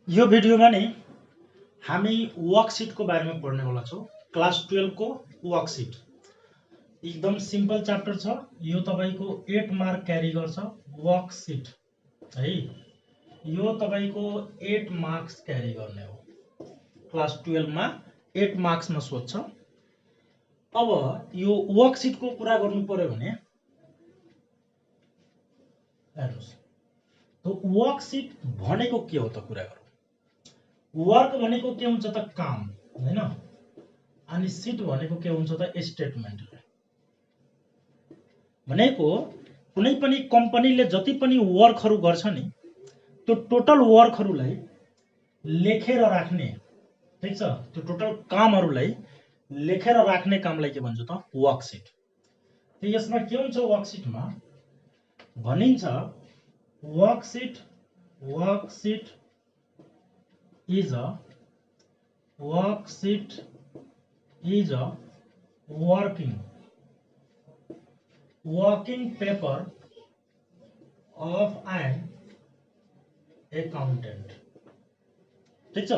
यो भिडियोमा नि हामी वर्कशीटको बारेमा पढ्नेवाला छौँ। क्लास 12 को वर्कशीट एकदम सिम्पल च्याप्टर छ। यो तपाईको 8 मार्क क्यारी गर्छ। वर्कशीट है, यो तपाईको 8 मार्क्स क्यारी गर्ने हो। क्लास 12 मा 8 मार्क्स मा सोध्छ। अब यो वर्कशीटको कुरा गर्नु पर्यो भने हेर्नुस्, त वर्कशीट भनेको के हो त कुरा गरौँ। वर्क भनेको के हुन्छ त काम हैन, अनि सीट भनेको के हुन्छ त स्टेटमेन्ट भनेको कुनै पनि कम्पनीले जति पनि वर्कहरु गर्छ नि त्यो टोटल वर्कहरुलाई लेखेर राख्ने, ठीक छ, त्यो टोटल कामहरुलाई लेखेर राख्ने कामलाई के भन्छ त वर्कशीट। त यसमा के हुन्छ वर्कशीटमा भनिन्छ worksheet is a working paper of an accountant। ठीक छ,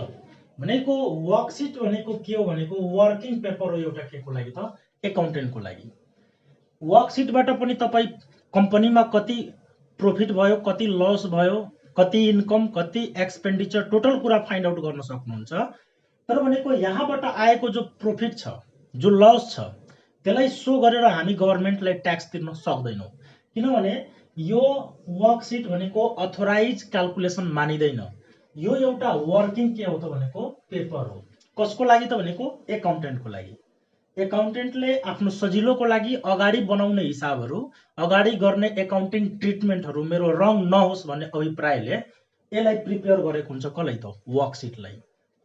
भनेको वर्कशीट भनेको के हो भनेको वर्किङ पेपर हो एउटा के को लागि त एकाउन्टेन्ट को लागि। वर्कशीटबाट पनि तपाई कम्पनीमा कति प्रॉफिट भयो, कति लस भयो, कति इन्कम, कति एक्सपेन्डिचर, टोटल कुरा फाइन्ड आउट गर्न सक्नुहुन्छ। तर भनेको यहाँबाट आएको जो प्रॉफिट छ, जो लस छ, त्यसलाई सो गरेर हामी गभर्नमेन्टलाई ट्याक्स तिर्न सक्दैनौं, किनभने यो वर्कशीट भनेको अथोराइज क्याल्कुलेसन मानिदैन। यो एउटा वर्किङ के हो त भनेको पेपर हो। कसको लागि त भनेको एकाउन्टेन्टको लागि। एकाउन्टेन्टले आफ्नो सजिलोको लागि अगाडि बनाउने हिसाबहरु, अगाडि गर्ने एकाउन्टिङ ट्रिटमेन्टहरु मेरो रङ नहोस् भन्ने अभिप्रायले यसलाई प्रिपेयर गरेको हुन्छ। कसलाई त वर्कशीटलाई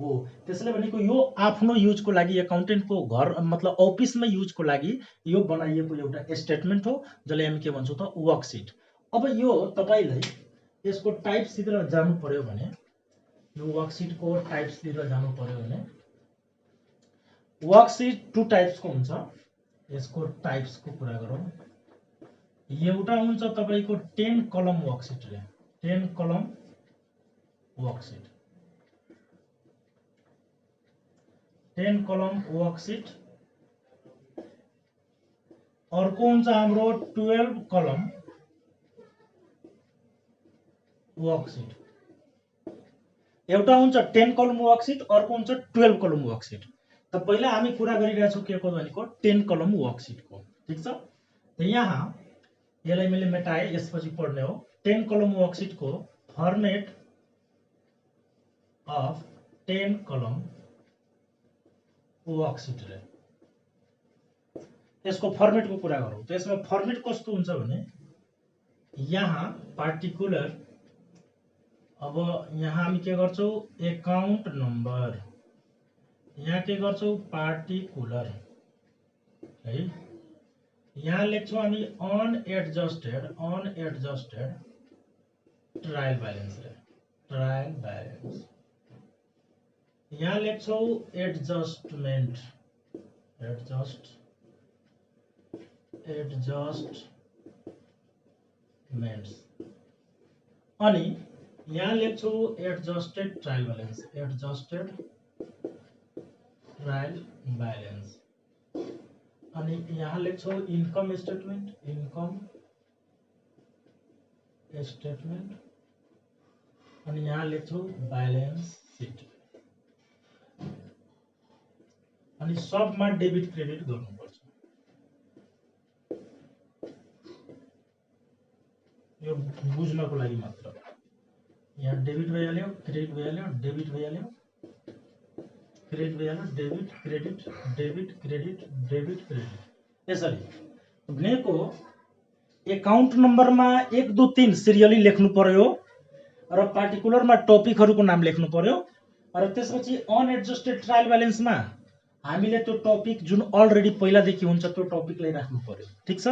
हो। त्यसैले भनेको यो आफ्नो युजको लागि एकाउन्टेन्टको घर मतलब अफिसमा युजको लागि यो बनाइएको एउटा स्टेटमेन्ट हो, जसले हामी के भन्छौं त वर्कशीट। अब यो तपाईलाई यसको टाइप्सतिर जानु पर्यो भने, यो वर्कशीटको टाइप्सतिर जानु पर्यो भने वर्कशीट 2 टाइप्स को हुन्छ। यसको टाइप्स को कुरा गरौँ। एउटा हुन्छ तपाईको 10 कलम वर्कशीट रे, 10 कलम वर्कशीट, 10 कलम वर्कशीट। अर्को हुन्छ हाम्रो 12 कलम वर्कशीट। एउटा हुन्छ 10 कलम वर्कशीट, अर्को हुन्छ 12 कलम वर्कशीट। त पहिला हामी कुरा गरिरहेका छौं के को भनेको 10 कलम वर्कशीट को, ठीक छ। त यहाँ यसलाई मैले मेटाए, यसपछि पढ्ने हो। 10 कलम वर्कशीट को फर्मेट अफ 10 कलम वर्कशीट रे, यसको फर्मेट को कुरा गरौँ। त यसमा फर्मेट कस्तो हुन्छ भने यहाँ पार्टिकुलर, अब यहाँ हामी के गर्छौं एकाउन्ट नम्बर, यहाँ के गर्छौं पार्टिकुलर है, यहाँ लेख्छौं हामी अनएडजस्टेड ट्रायल ब्यालेन्स रे, ट्रायल ब्यालेन्स। यहाँ लेख्छौं एडजस्टमेन्ट, एडजस्टमेन्ट्स, अनि यहाँ लेख्छौं adjusted trial balance, adjusted trial balance. अनि यहाँ लेख्छौं इन्कम स्टेटमेन्ट, इन्कम स्टेटमेन्ट, अनि यहाँ लेख्छौं ब्यालेन्स सिट। अनि सबमा डेबिट क्रेडिट गर्नुपर्छ। यो बुझ्नको लागि मात्र। यहाँ डेबिट भइहाल्यो, क्रेडिट भइहाल्यो, डेबिट भइहाल्यो, क्रेडिट भइहाल्यो, debit credit, debit credit, debit credit. यसरी भनेको एकाउन्ट नम्बरमा 1 2 3 सिरियली लेख्नु पर्यो र पार्टिकुलरमा टपिकहरुको नाम लेख्नु पर्यो, र त्यसपछि अनएडजस्टेड ट्रायल ब्यालेन्समा हामीले त्यो टपिक जुन अलरेडी पहिलादेखि हुन्छ त्यो टपिकलाई राख्नु पर्यो, ठीक छ।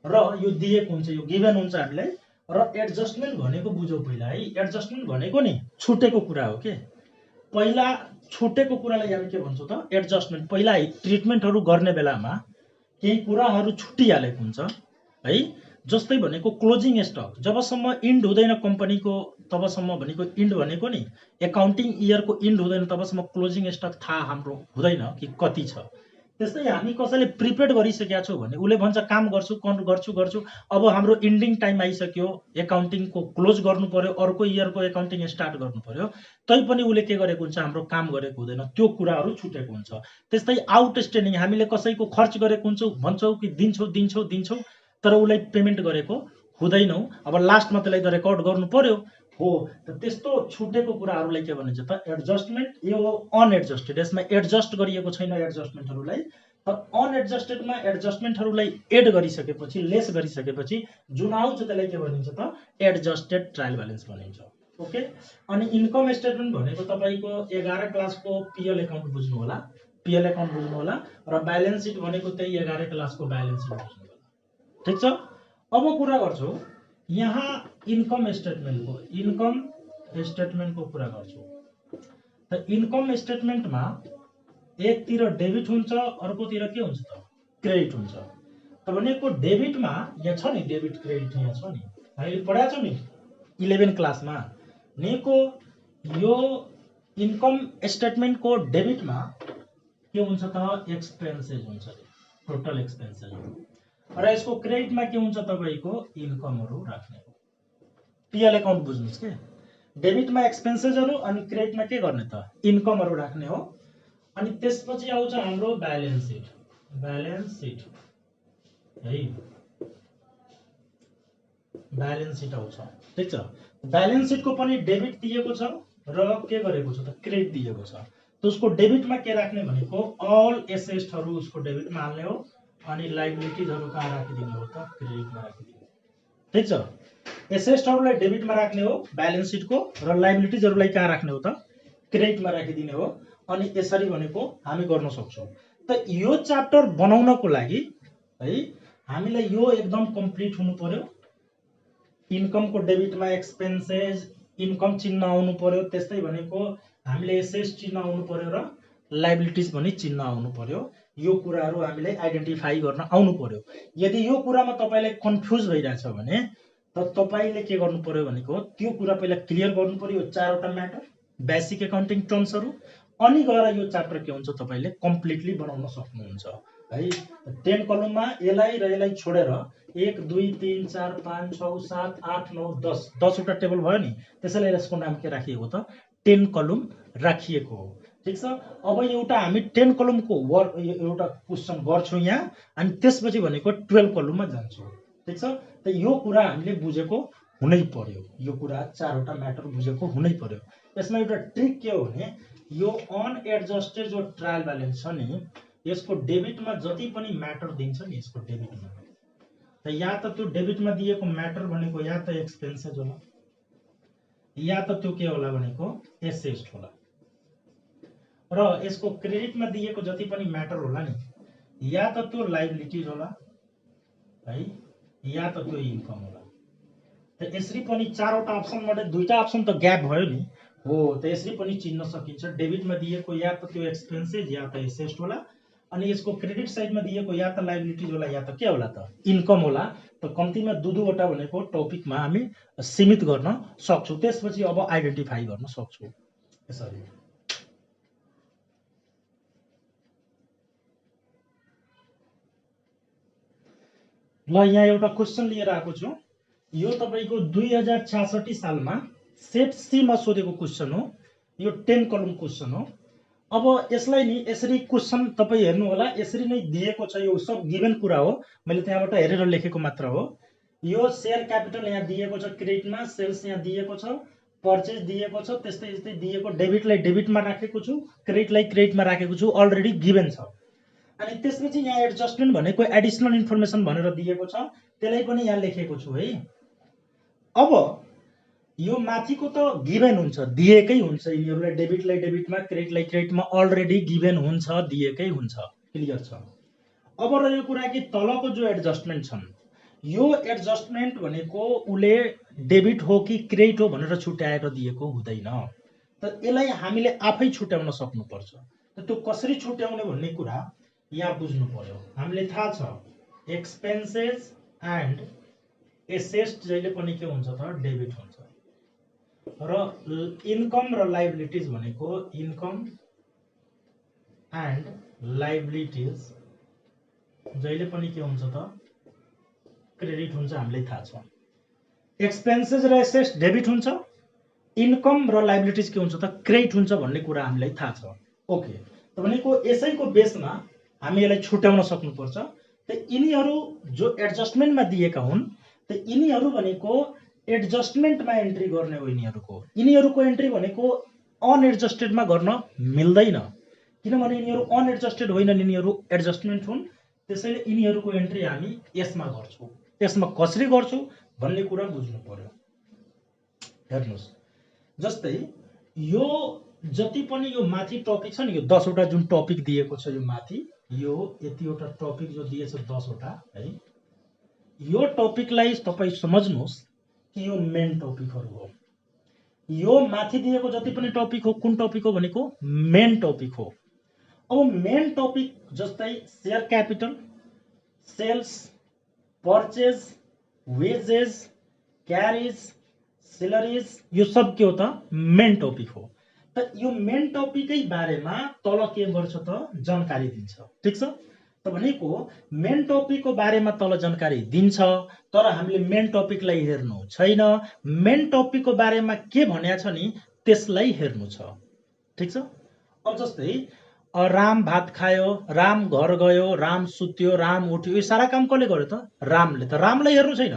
र यो दिएको हुन्छ, यो गिभन हुन्छ हामीलाई। र एडजस्टमेन्ट भनेको बुझौ पहिला है। एडजस्टमेन्ट भनेको नि छुटेको कुरा हो के। पहिला छुटेको कुरालाई हामी के भन्छौं त एडजस्टमेन्ट। पहिला ट्रिटमेन्टहरु गर्ने बेलामा केही कुराहरु छुटिहालेको हुन्छ है, जस्तै भनेको क्लोजिङ स्टक जबसम्म इन्ड हुँदैन कम्पनीको तबसम्म भनेको इन्ड भनेको नि एकाउन्टिङ इयरको इन्ड हुँदैन तबसम्म क्लोजिङ स्टक थाहा हाम्रो हुँदैन कि कति छ। त्यस्तै हामी कसैले प्रिपेड गरिसकेका छौँ भने उसले भन्छ काम गर्छु अब हाम्रो इन्डिङ टाइम आइसक्यो, एकाउन्टिङको क्लोज गर्नु पर्यो, अर्को इयरको एकाउन्टिङ स्टार्ट गर्नु पर्यो, तैपनि उसले के गरेको हुन्छ, हाम्रो काम गरेको हुँदैन, त्यो कुराहरू छुटेको हुन्छ। त्यस्तै आउटस्ट्यान्डिङ हामीले कसैको खर्च गरेको हुन्छौँ, भन्छौँ कि दिन्छौँ तर उसलाई पेमेन्ट गरेको हुँदैनौँ, अब लास्टमा त्यसलाई त रेकर्ड गर्नु पर्यो हो। त त्यस्तो छुटेको कुराहरूलाई के भनिन्छ त एडजस्टमेन्ट। यो अनएडजस्टेड, यसमा एडजस्ट गरिएको छैन एडजस्टमेन्टहरूलाई। अनएडजस्टेडमा एडजस्टमेन्टहरूलाई एड गरिसकेपछि, लेस गरिसकेपछि जुन आउँछ त्यसलाई के भनिन्छ त एडजस्टेड ट्रायल ब्यालेन्स भनिन्छ। ओके। अनि इन्कम स्टेटमेन्ट भनेको तपाईँको 11 क्लासको पिएल एकाउन्ट बुझ्नु होला, पिएल एकाउन्ट बुझ्नु होला, र ब्यालेन्स सिट भनेको त्यही 11 क्लासको ब्यालेन्स सिट बुझ्नु होला। ठिक छ। अब कुरा गर्छौँ यहाँ इन्कम स्टेटमेन्टको कुरा गर्छौँ। त इन्कम स्टेटमेन्टमा एकतिर डेबिट हुन्छ, अर्कोतिर के हुन्छ त क्रेडिट हुन्छ। त भनेको डेबिटमा यहाँ छ नि, डेबिट क्रेडिट यहाँ छ नि, हामीले पढाएको छौँ नि 11 क्लासमा। भनेको यो इन्कम स्टेटमेन्टको डेबिटमा के हुन्छ त एक्सपेन्सेस हुन्छ, टोटल एक्सपेन्सेस हो, र यसको क्रेडिटमा के हुन्छ तपाईँको इन्कमहरू राख्ने हो। पिएल एकाउन्ट बुझ्नुहोस् के, डेबिटमा एक्सपेन्सेसहरू अनि क्रेडिटमा के गर्ने त इन्कमहरू राख्ने हो। अनि त्यसपछि आउँछ हाम्रो ब्यालेन्स सिट है, ब्यालेन्स सिट आउँछ। ठिक छ। ब्यालेन्स सिटको पनि डेबिट दिएको छ र के गरेको छ त क्रेडिट दिएको छ। त उसको डेबिटमा के राख्ने भनेको अल एसेट्सहरू उसको डेबिटमा हाल्ने हो, अनि लाइबिलिटिजहरू कहाँ राखिदिने हो त क्रेडिटमा राखिदिने। ठिक छ। एसेट्सहरूलाई डेबिटमा राख्ने हो ब्यालेन्स सिटको, र लाइबिलिटिजहरूलाई कहाँ राख्ने हो त क्रेडिटमा राखिदिने हो। अनि यसरी भनेको हामी गर्न सक्छौँ। त यो च्याप्टर बनाउनको लागि है हामीलाई यो एकदम कम्प्लिट हुनु पर्यो। इन्कमको डेबिटमा एक्सपेन्सेस, इन्कम चिन्ह आउनु पर्यो, त्यस्तै भनेको हामीले एसेट्स चिन्ह आउनु पर्यो, र लाइबिलिटिज पनि चिन्ह आउनु पर्यो। यो कुराहरू हामीले आइडेन्टिफाई गर्न आउनु पर्यो। यदि यो कुरामा तपाईँलाई कन्फ्युज भइरहेछ भने त तपाईँले के गर्नु पर्यो भनेको त्यो कुरा पहिला क्लियर गर्नु पर्यो, 4वटा म्याटर, बेसिक एकाउन्टिङ टर्म्सहरू, अनि गएर यो च्याप्टर के हुन्छ तपाईँले कम्प्लिटली बनाउन सक्नुहुन्छ है। 10 कलममा यसलाई छोडेर 1 2 3 4 5 6 7 8 9 10 10वटा टेबल भयो नि, त्यसैले यसको नाम के राखिएको त 10 कलम राखिएको हो। ठिक छ। अब एउटा हामी 10 कलमको वर्क एउटा क्वेसन गर्छौँ यहाँ, अनि त्यसपछि भनेको 12 कलममा जान्छौँ। ठिक छ। त यो कुरा हामीले बुझेको हुनै पर्यो, यो कुरा 4वटा म्याटर बुझेको हुनै पर्यो। यसमा एउटा ट्रिक के हो भने यो अनएडजस्टेड जो ट्रायल ब्यालेन्स छ नि, यसको डेबिटमा जति पनि म्याटर दिन्छ नि, यसको डेबिटमा त या त त्यो डेबिटमा दिएको म्याटर भनेको या त एक्सपेन्सेस होला, या त त्यो के होला भनेको एसेट होला, र यसको क्रेडिटमा दिएको जति पनि म्याटर होला नि, या त त्यो लाइबिलिटिज होला है, या त त्यो इन्कम होला। त यसरी पनि 4वटा अप्सनबाट 2टा अप्सन त ग्याप भयो नि हो। त यसरी पनि चिन्न सकिन्छ, डेबिटमा दिएको या त त्यो एक्सपेन्सेस या त एसेट होला, अनि यसको क्रेडिट साइडमा दिएको या त लाइबिलिटिज होला या त के होला त इन्कम होला। त कम्तीमा 2-2वटा भनेको टपिकमा हामी सीमित गर्न सक्छौँ। त्यसपछि अब आइडेन्टिफाई गर्न सक्छौँ यसरी। ल यहाँ एउटा क्वेसन लिएर आएको छु। यो तपाईँको 2066 सालमा सेट सीमा सोधेको क्वेसन हो। यो 10 कलम क्वेसन हो। अब यसलाई नि यसरी क्वेसन तपाईँ हेर्नु होला, यसरी नै दिएको छ, यो सब गिभन कुरा हो, मैले त्यहाँबाट हेरेर लेखेको मात्र हो। यो शेयर क्यापिटल यहाँ दिएको छ क्रेडिटमा, सेल्स यहाँ दिएको छ, पर्चेज दिएको छ, त्यस्तै त्यस्तै दिएको, डेबिटलाई डेबिटमा राखेको छु, क्रेडिटलाई क्रेडिटमा राखेको छु, अलरेडी गिभन छ। अनि त्यसपछि यहाँ एडजस्टमेन्ट भनेको एडिसनल इन्फर्मेसन भनेर दिएको छ, त्यसलाई पनि यहाँ लेखेको छु है। अब यो माथिको त गिभन हुन्छ, दिएकै हुन्छ, यिनीहरूलाई डेबिटलाई डेबिटमा, क्रेडिटलाई क्रेडिटमा अलरेडी गिभन हुन्छ, दिएकै हुन्छ, क्लियर छ। अब रह्यो कुरा कि तलको जो एडजस्टमेन्ट छन्, यो एडजस्टमेन्ट भनेको उले डेबिट हो कि क्रेडिट हो भनेर छुट्याएर दिएको हुँदैन। त यसलाई हामीले आफै छुट्याउन सक्नुपर्छ। त त्यो कसरी छुट्याउने भन्ने कुरा यहाँ बुझ्नु पर्यो। हामीले थाहा छ एक्सपेन्सेस एन्ड एसेट जहिले पनि के हुन्छ त डेबिट हुन्छ र इन्कम र लायबिलिटीज भनेको इन्कम एन्ड लायबिलिटीज जहिले पनि के हुन्छ त क्रेडिट हुन्छ हामीलाई थाहा छ एक्सपेन्सेस र एसेट्स डेबिट हुन्छ इन्कम र लायबिलिटीज के हुन्छ त क्रेडिट हुन्छ भन्ने कुरा हामीलाई थाहा छ ओके त भनेको यसैको बेसमा हामी यसलाई छुट्याउन सक्नुपर्छ त यिनीहरू जो एडजस्टमेन्टमा दिएका हुन् त यिनीहरू भनेको एडजस्टमेन्टमा एन्ट्री गर्ने हो यिनीहरूको एन्ट्री भनेको अनएडजस्टेडमा गर्न मिल्दैन किनभने यिनीहरू अनएडजस्टेड होइनन् यिनीहरू एडजस्टमेन्ट हुन् त्यसैले यिनीहरूको एन्ट्री हामी यसमा गर्छौँ यसमा कसरी गर्छौँ भन्ने कुरा बुझ्नु पर्यो हेर्नुस् जस्तै यो जति पनि यो माथि टपिक छ नि यो 10 वटा जुन टपिक दिएको छ यो माथि यो यतिवटा टपिक जो दिएछ 10 वटा है यो टपिकलाई तपाई समझ्नुस् कि यो मेन टपिकहरु हो यो माथि दिएको जति पनि टपिक हो कुन टपिक हो भनेको मेन टपिक हो अब मेन टपिक जस्तै share capital sales purchase wages carriage salaries यो सब के हो त मेन टपिक हो त यो मेन टपिकै बारेमा तल के गर्छ त जानकारी दिन्छ ठीक छ त भनेको मेन टपिकको बारेमा तल जानकारी दिन्छ तर हामीले मेन टपिकलाई हेर्नु छैन मेन टपिकको बारेमा के भनेको छ नि त्यसलाई हेर्नु छ ठीक छ अब जस्तै राम भात खायो राम घर गयो राम सुत्यो राम उठ्यो यो सारा काम कसले गर्यो त रामले त रामलाई हेर्नु छैन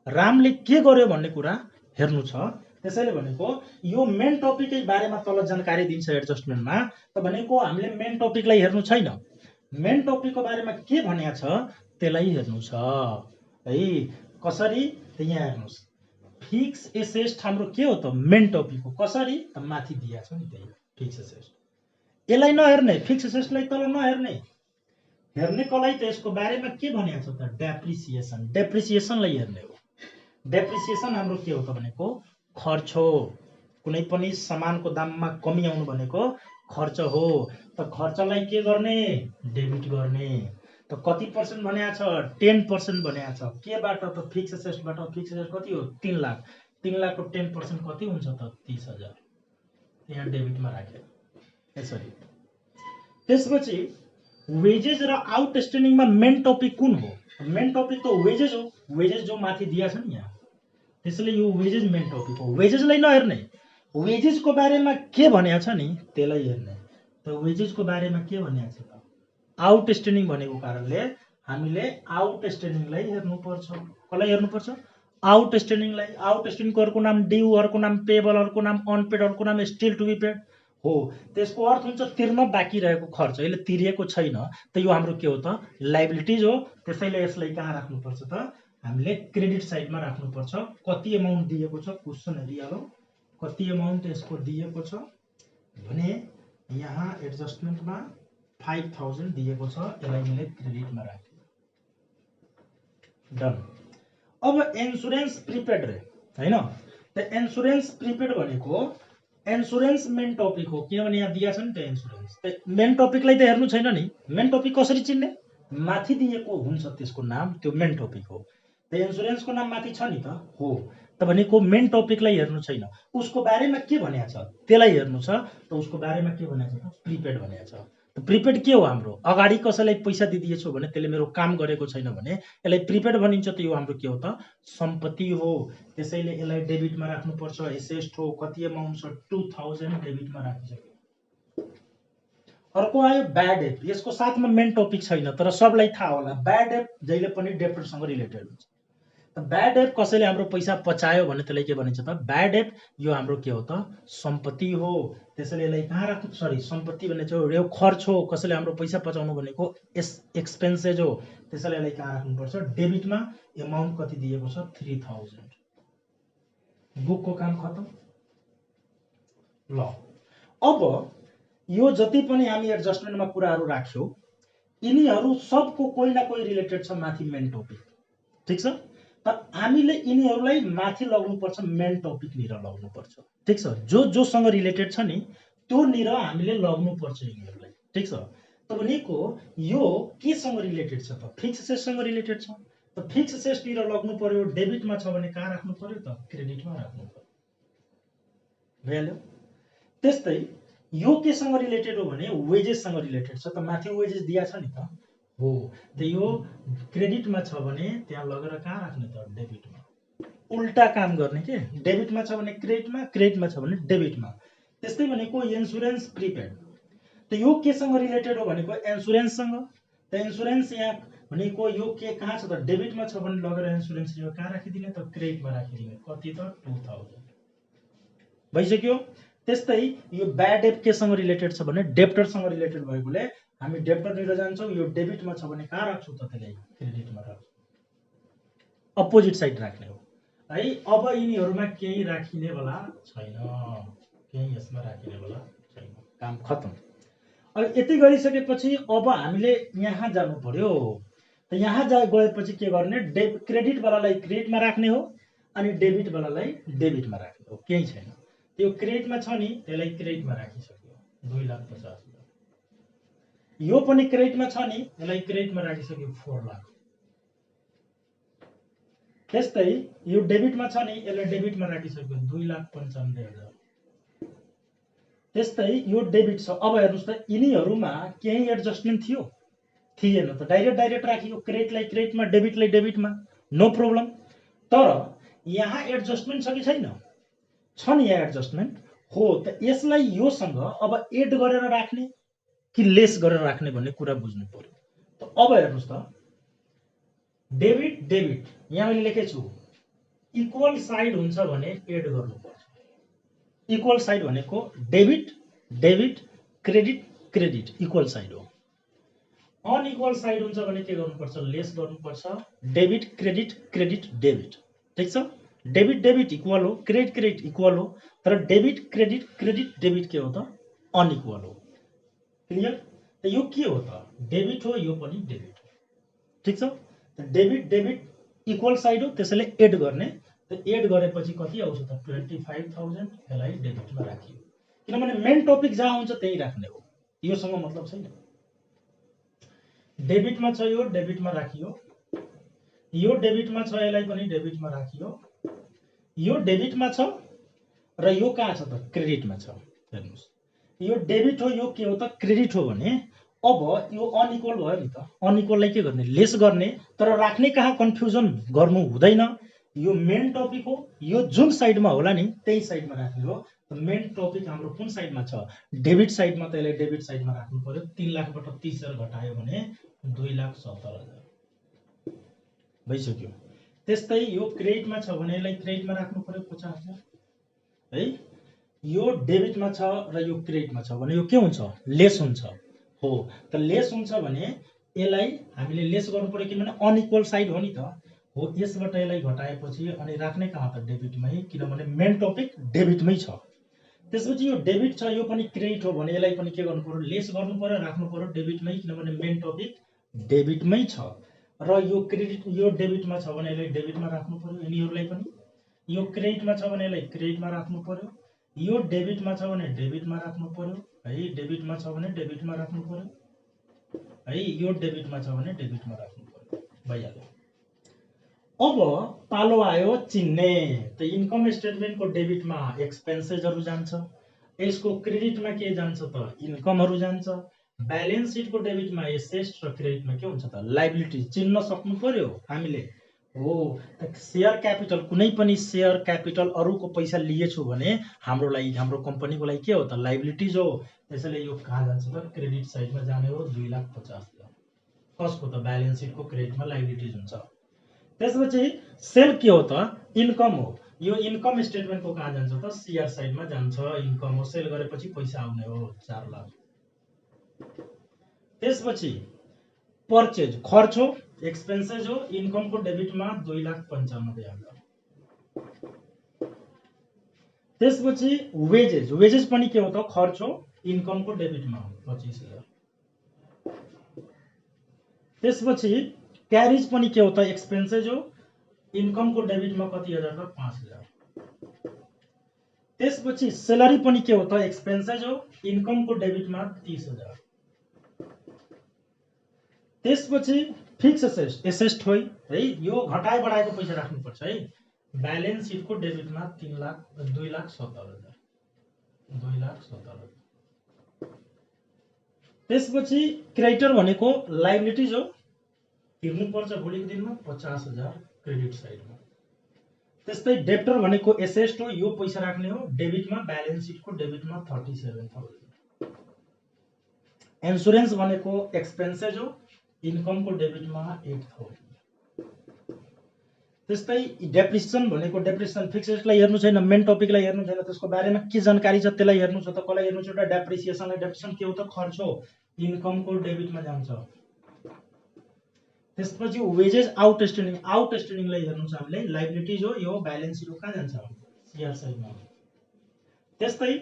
रामले के गर्यो भन्ने कुरा हेर्नु छ त्यसैले भनेको यो मेन टपिकै बारेमा तल जानकारी दिन्छ एडजस्टमेन्टमा त भनेको हामीले मेन टपिकलाई हेर्नु छैन मेन टपिकको बारेमा के भनेको छ त्यसलाई हेर्नु छ है कसरी त यहाँ हेर्नुस् फिक्स एसेट हाम्रो के हो त मेन टपिक हो कसरी त माथि दिएको छ नि त्यही फिक्स एसेट यसलाई नहेर्ने फिक्स एसेटलाई तल नहेर्ने हेर्ने कलाई त यसको बारेमा के भनेको छ त डेप्रिसिएसनलाई हेर्ने हो डेप्रिसिएसन हाम्रो के हो त भनेको खर्च हो कुनै पनि सामानको दाममा कमी आउनु भनेको खर्च हो त खर्चलाई के गर्ने डेबिट गर्ने त कति पर्सेन्ट भनेको छ 10% भनेको छ केबाट त फिक्स एसेटबाट फिक्स एसेट कति हो 3 लाख 3 लाखको 10% कति हुन्छ त 30,000 यहाँ डेबिटमा राखे यसरी त्यसपछि वेजेस र आउटस्ट्यान्डिङमा मेन टपिक कुन हो मेन टपिक त वेजेस हो वेजेस जो माथि दिया छ नि यहाँ त्यसैले यो वेजेस मेन टपिक हो वेजेसलाई नहेर्ने वेजेसको बारेमा के भनेको छ नि त्यसलाई हेर्ने त वेजेसको बारेमा के भनेको छ त आउटस्ट्यान्डिङ भनेको कारणले हामीले आउटस्ट्यान्डिङलाई हेर्नुपर्छ कसलाई हेर्नुपर्छ आउटस्ट्यान्डिङलाई आउटस्ट्यान्डिङको अर्को नाम ड्यू अर्को नाम पेबल अर्को नाम अनपेड अर्को नाम स्टिल टु बी पेड हो त्यसको अर्थ हुन्छ तिर्न बाँकी रहेको खर्च यसले तिरिएको छैन त यो हाम्रो के हो त लायबिलिटीज हो त्यसैले यसलाई कहाँ राख्नुपर्छ त हामीले क्रेडिट साइडमा राख्नुपर्छ कति अमाउन्ट दिएको छ क्वेशन हेरिहालौ कति अमाउन्ट यसको दिएको छ भने यहाँ एडजस्टमेन्टमा 5000 दिएको छ यसलाई मैले क्रेडिटमा राखे डन अब इन्स्योरेन्स प्रिपेड रे हैन त इन्स्योरेन्स प्रिपेड भनेको इन्स्योरेन्स मेन टपिक हो किनभने यहाँ दिया छ नि त इन्स्योरेन्स त मेन टपिकलाई त हेर्नु छैन नि मेन टपिक कसरी चिन्ने माथि दिएको हुन्छ त्यसको नाम त्यो मेन टपिक हो त इन्स्योरेन्सको नाम माथि छ नि त हो त भनेको मेन टपिकलाई हेर्नु छैन उसको बारेमा के भनेको छ त्यसलाई हेर्नु छ त उसको बारेमा के भनेको छ त प्रिपेड भनेको छ त प्रिपेड के हो हाम्रो अगाडि कसैलाई पैसा दिदिएछु भने त्यसले मेरो काम गरेको छैन भने यसलाई प्रिपेड भनिन्छ त यो हाम्रो के हो त सम्पत्ति हो त्यसैले यसलाई डेबिटमा राख्नुपर्छ एसेट हो कति अमाउन्ट छ 2000 डेबिटमा राखिसक्यो अर्को आयो ब्याड डेट यसको साथमा मेन टपिक छैन तर सबलाई थाहा होला ब्याड डेट जहिले पनि डेप्टरसँग रिलेटेड हुन्छ त ब्याड डेट कसैले हाम्रो पैसा पचायो भने त्यसलाई के भनिन्छ त ब्याड डेट यो हाम्रो के हो त सम्पत्ति हो त्यसैले यसलाई कहाँ राख्नु सरी सम्पत्ति भन्ने चाहिँ यो खर्च हो कसैले हाम्रो पैसा पचाउनु भनेको एक्सपेन्सेज हो त्यसैले यसलाई कहाँ राख्नुपर्छ डेबिटमा अमाउन्ट कति दिएको छ 3000 बुकको काम खतम ल अब यो जति पनि हामी एडजस्टमेन्टमा कुराहरू राख्छौं यिनीहरू सबको कोही न कोही रिलेटेड छ माथि मेन टपिक ठीक छ त हामीले यिनीहरूलाई माथि लग्नुपर्छ मेन टपिक निर लग्नुपर्छ ठीक छ जो जोसँग रिलेटेड छ नि त्यो निर हामीले लग्नुपर्छ यिनीहरूलाई ठीक छ त भनेको यो केसँग रिलेटेड छ त फिक्स एसेटसँग रिलेटेड छ त फिक्स सेसतिर लग्नु पर्यो, डेबिटमा छ भने कहाँ राख्नु पर्यो त क्रेडिटमा राख्नु पर्यो। भइहाल्यो। त्यस्तै यो केसँग रिलेटेड हो भने वेजेससँग रिलेटेड छ। त माथि वेजेस दिया छ नि त हो, त यो क्रेडिटमा छ भने त्यहाँ लगेर कहाँ राख्ने त डेबिटमा। उल्टा काम गर्ने के, डेबिटमा छ भने क्रेडिटमा, क्रेडिटमा छ भने डेबिटमा। त्यस्तै भनेको इन्सुरेन्स प्रिपेड, त यो केसँग रिलेटेड हो भनेको इन्सुरेन्ससँग। त इन्सुरेन्स यहाँ भनेको यो के कहाँ छ त डेबिटमा छ भने लगेर इन्सुरेन्स यो कहाँ राखिदिने त क्रेडिटमा राखिदिने। कति त 2000 भइसक्यो। त्यस्तै यो ब्याड डेट केसँग रिलेटेड छ भने डेप्टरसँग रिलेटेड भएकोले हामी डेप्टरतिर जान्छौँ। यो डेबिटमा छ भने कहाँ राख्छौँ त त्यसलाई क्रेडिटमा राख्छौँ, अपोजिट साइड राख्ने हो है। अब यिनीहरूमा केही राखिने बेला छैन, केही यसमा राखिने बेला छैन, काम खत्म। अब यति गरिसकेपछि अब हामीले यहाँ जानु पर्यो। त यहाँ गएपछि के गर्ने, क्रेडिट वालालाई क्रेडिटमा राख्ने हो अनि डेबिट वालालाई डेबिटमा राख्ने हो, केही छैन। त्यो क्रेडिटमा छ नि त्यसलाई क्रेडिटमा राखिसक्यो 2,50,000। यो पनि क्रेडिटमा छ नि यसलाई क्रेडिटमा राखिसक्यो 4 लाख। त्यस्तै यो डेबिटमा छ नि यसलाई डेबिटमा राखिसक्यो 2,95,000। त्यस्तै यो डेबिट छ। अब हेर्नुस् त यिनीहरूमा केही एडजस्टमेन्ट थियो थिएन त, डाइरेक्ट राखियो क्रेडिटलाई क्रेडिटमा डेबिटलाई डेबिटमा, नो प्रब्लम। तर यहाँ एडजस्टमेन्ट छ कि छैन, छ नि यहाँ एडजस्टमेन्ट हो। त यसलाई योसँग अब एड गरेर राख्ने कि लेस गरेर राख्ने भन्ने कुरा बुझ्नु पर्यो। त अब हेर्नुस् त डेबिट डेबिट यहाँ मैले लेखेको छु, इक्वल साइड हुन्छ भने एड गर्नुपर्छ। इक्वल साइड भनेको debit debit credit credit equal side हो। अनइक्वल साइड हुन्छ भने के गर्नुपर्छ, लेस गर्नुपर्छ। डेबिट क्रेडिट क्रेडिट डेबिट, ठिक छ। डेबिट डेबिट इक्वल हो, क्रेडिट क्रेडिट इक्वल हो, तर डेबिट क्रेडिट क्रेडिट डेबिट के हो त अनइक्वल हो। क्लियर। त यो के हो त डेबिट हो, यो पनि डेबिट हो, ठिक छ। डेबिट डेबिट इक्वल साइड हो, त्यसैले एड गर्ने। त एड गरेपछि कति आउँछ त 25,000, यसलाई डेबिटमा राखियो। किनभने मेन टपिक जहाँ हुन्छ त्यही राख्ने हो, योसँग मतलब छैन। डेबिटमा छ यो डेबिटमा राखियो, यो डेबिटमा छ यसलाई पनि डेबिटमा राखियो, यो डेबिटमा छ र यो कहाँ छ त क्रेडिटमा छ। हेर्नुस् यो डेबिट हो, यो के हो त क्रेडिट हो भने अब यो अनइक्वल भयो नि त, अनइक्वललाई के गर्ने लेस गर्ने। तर राख्ने कहाँ कन्फ्युजन गर्नु हुँदैन, यो मेन टपिक हो, यो जुन साइडमा होला नि त्यही साइडमा राख्ने हो। मेन टपिक हाम्रो कुन साइडमा छ डेबिट साइडमा, त्यसलाई डेबिट साइडमा राख्नु पर्यो। 3 लाखबाट 30,000 घटायो भने 2,70,000 भइसक्यो। त्यस्तै यो क्रेडिटमा छ भने यसलाई क्रेडिटमा राख्नु पर्यो 50,000 है। यो डेबिटमा छ र यो क्रेडिटमा छ भने यो के हुन्छ लेस हुन्छ हो। त लेस हुन्छ भने यसलाई हामीले लेस गर्नु पर्यो, किनभने अनइक्वल साइड हो नि त हो। यसबाट यसलाई घटाएपछि अनि राख्ने कहाँ त डेबिटमै, किनभने मेन टपिक डेबिटमै छ। त्यसपछि यो डेबिट छ, यो पनि क्रेडिट हो भने यसलाई पनि के गर्नु पर्यो लेस गर्नु पर्यो, राख्नु पर्यो डेबिटमै, किनभने मेन टपिक डेबिटमै छ। र यो क्रेडिट यो डेबिटमा छ भने यसलाई डेबिटमा राख्नु पर्यो यिनीहरूलाई पनि। यो क्रेडिटमा छ भने यसलाई क्रेडिटमा राख्नु पर्यो, यो डेबिटमा छ भने डेबिटमा राख्नु पर्यो है, डेबिटमा छ भने डेबिटमा राख्नु पर्यो है, यो डेबिटमा छ भने डेबिटमा राख्नु पर्यो, भइहाल्यो। अब पालो आयो चिन्ने। त इन्कम स्टेटमेन्टको डेबिटमा एक्सपेन्सेसहरु जान्छ, यसको क्रेडिटमा के जान्छ त इन्कमहरु जान्छ। ब्यालेन्स सिटको डेबिटमा एसेट्स र क्रेडिटमा के हुन्छ त लायबिलिटी चिन्न सक्नु पर्यो हामीले हो। शेयर क्यापिटल कुनै पनि शेयर क्यापिटल अरूको पैसा लिएछु भने हाम्रो लागि हाम्रो कम्पनीको लागि के हो त लायबिलिटीज हो। त्यसैले यो कहाँ जान्छ त क्रेडिट साइडमा जाने हो 2,50,000। कसको त ब्यालेन्स सिटको क्रेडिटमा लायबिलिटीज हुन्छ। त्यसपछि सेल के हो त इन्कम हो। यो इन्कम स्टेटमेन्टको कहाँ जान्छ त सीआर साइडमा जान्छ, इन्कम हो। सेल गरेपछि पैसा आउने हो 4 लाख। त्यसपछि पर्चेज खर्च हो, एक्सपेन्सेस हो, इन्कमको डेबिटमा 2,95,000। त्यसपछि वेजेस, वेजेस पनि के हो त खर्च हो, इन्कमको डेबिटमा 25,000। त्यसपछि क्यारिज पनि के हो त एक्सपेन्सेस हो, इन्कमको डेबिटमा कति हजार त 5,000। त्यसपछि सैलरी पनि के हो त एक्सपेन्सेस हो, इन्कमको डेबिटमा 30,000। त्यसपछि फिक्स एसेस्ट होइ है, यो घटाए बढाएको पैसा राख्नुपर्छ है। ब्यालेन्स सिटको डेबिटमा 2,70,000 2,70,000। त्यसपछि क्रेडिटर भनेको लाइबिलिटिज हो, तिर्नुपर्छ भोलिको दिनमा 50,000 क्रेडिट साइडमा। त्यस्तै डेब्टर भनेको एसेस्ट हो, यो पैसा राख्ने हो डेबिटमा, ब्यालेन्स सिटको डेबिटमा 37,000। इन्सुरेन्स भनेको एक्सपेन्सेस हो, इन्कमको डेबिटमा 8,000। त्यस्तै डेप्रिसिएसन भनेको डेप्रिसिएसन फिक्स एसेटलाई हेर्नु छैन, मेन टपिकलाई हेर्नु छैन, त्यसको बारेमा के जानकारी छ त्यसलाई हेर्नु छ त कसलाई हेर्नु छ एउटा डेप्रिसिएसनलाई। डेप्रिसिएसन के हो त खर्च हो, इन्कमको डेबिटमा जान्छ। त्यसपछि वेजेस आउटस्ट्यान्डिङलाई हेर्नु छ हामीले, लाइबिलिटिज हो, यो ब्यालेन्स सिटको कहाँ जान्छ, सीआर साइडमा। त्यस्तै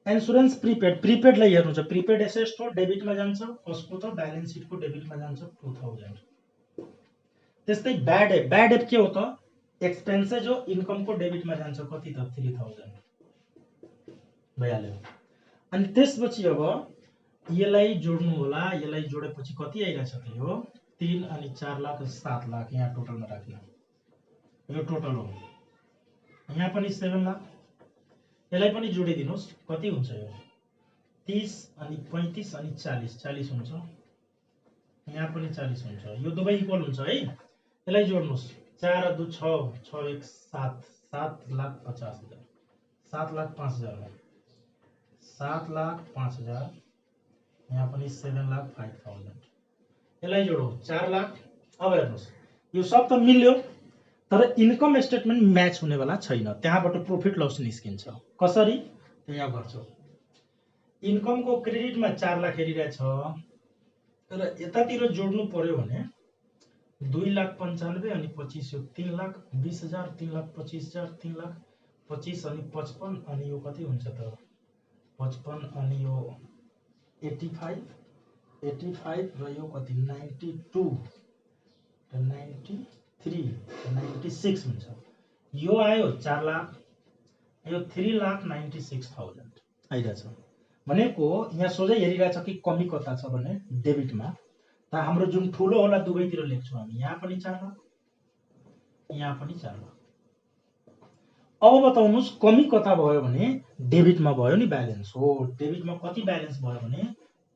इन्सुरेन्स प्रिपेडलाई हेर्नु छ, प्रिपेड एसेस्ट हो, डेबिटमा जान्छ, कसको त ब्यालेन्स सिटको डेबिटमा जान्छ 2,000। त्यस्तै ब्याड एप के हो त, एक्सपेन्सेस हो, इन्कमको डेबिटमा जान्छ कति त 3,000 भइहाल्यो। अनि त्यसपछि अब यसलाई जोड्नु होला, यसलाई जोडेपछि कति आइरहेछ त यो 3 अनि 4 लाख 7 लाख यहाँ टोटलमा राख्नु, यो टोटल हो। यहाँ पनि 7 लाख, यसलाई पनि जोडिदिनुहोस् कति हुन्छ यो 30 अनि 35 अनि 40 हुन्छ, यहाँ पनि 40 हुन्छ, यो दुवै इक्वल हुन्छ है। यसलाई जोड्नुहोस् 4 और 2 6 6 1 7 7,50,000 7,05,000 7,05,000, यहाँ पनि 7,05,000। यसलाई जोडौ 4 लाख। अब हेर्नुहोस् यो सब त मिल्यो, तर इन्कम स्टेटमेन्ट म्याच हुनेवाला छैन, त्यहाँबाट प्रॉफिट लस निस्किन्छ। कसरी यहाँ गर्छौ, इन्कमको क्रेडिटमा 4 लाख हेरिरहेछ, तर यतातिर जोड्नु पर्यो भने 2,95,000 अनि 25 यो 3,20,000 3,25,000 3,25,000 अनि 55 अनि यो कति हुन्छ त 55 अनि यो 85 र यो कति 92 93 96 हुन्छ। यो आयो 4 लाख, यो 3,96,000 आइरहेछ। भनेको यहाँ सोझै हेरिरहेछ कि कमी कता छ भने डेबिटमा, त हाम्रो जुन ठुलो होला दुवैतिर लेख्छौँ हामी, यहाँ पनि 4 लाख यहाँ पनि 4 लाख। अब बताउनुस् कमी कता भयो भने डेबिटमा भयो नि, ब्यालेन्स हो, डेबिटमा कति ब्यालेन्स भयो भने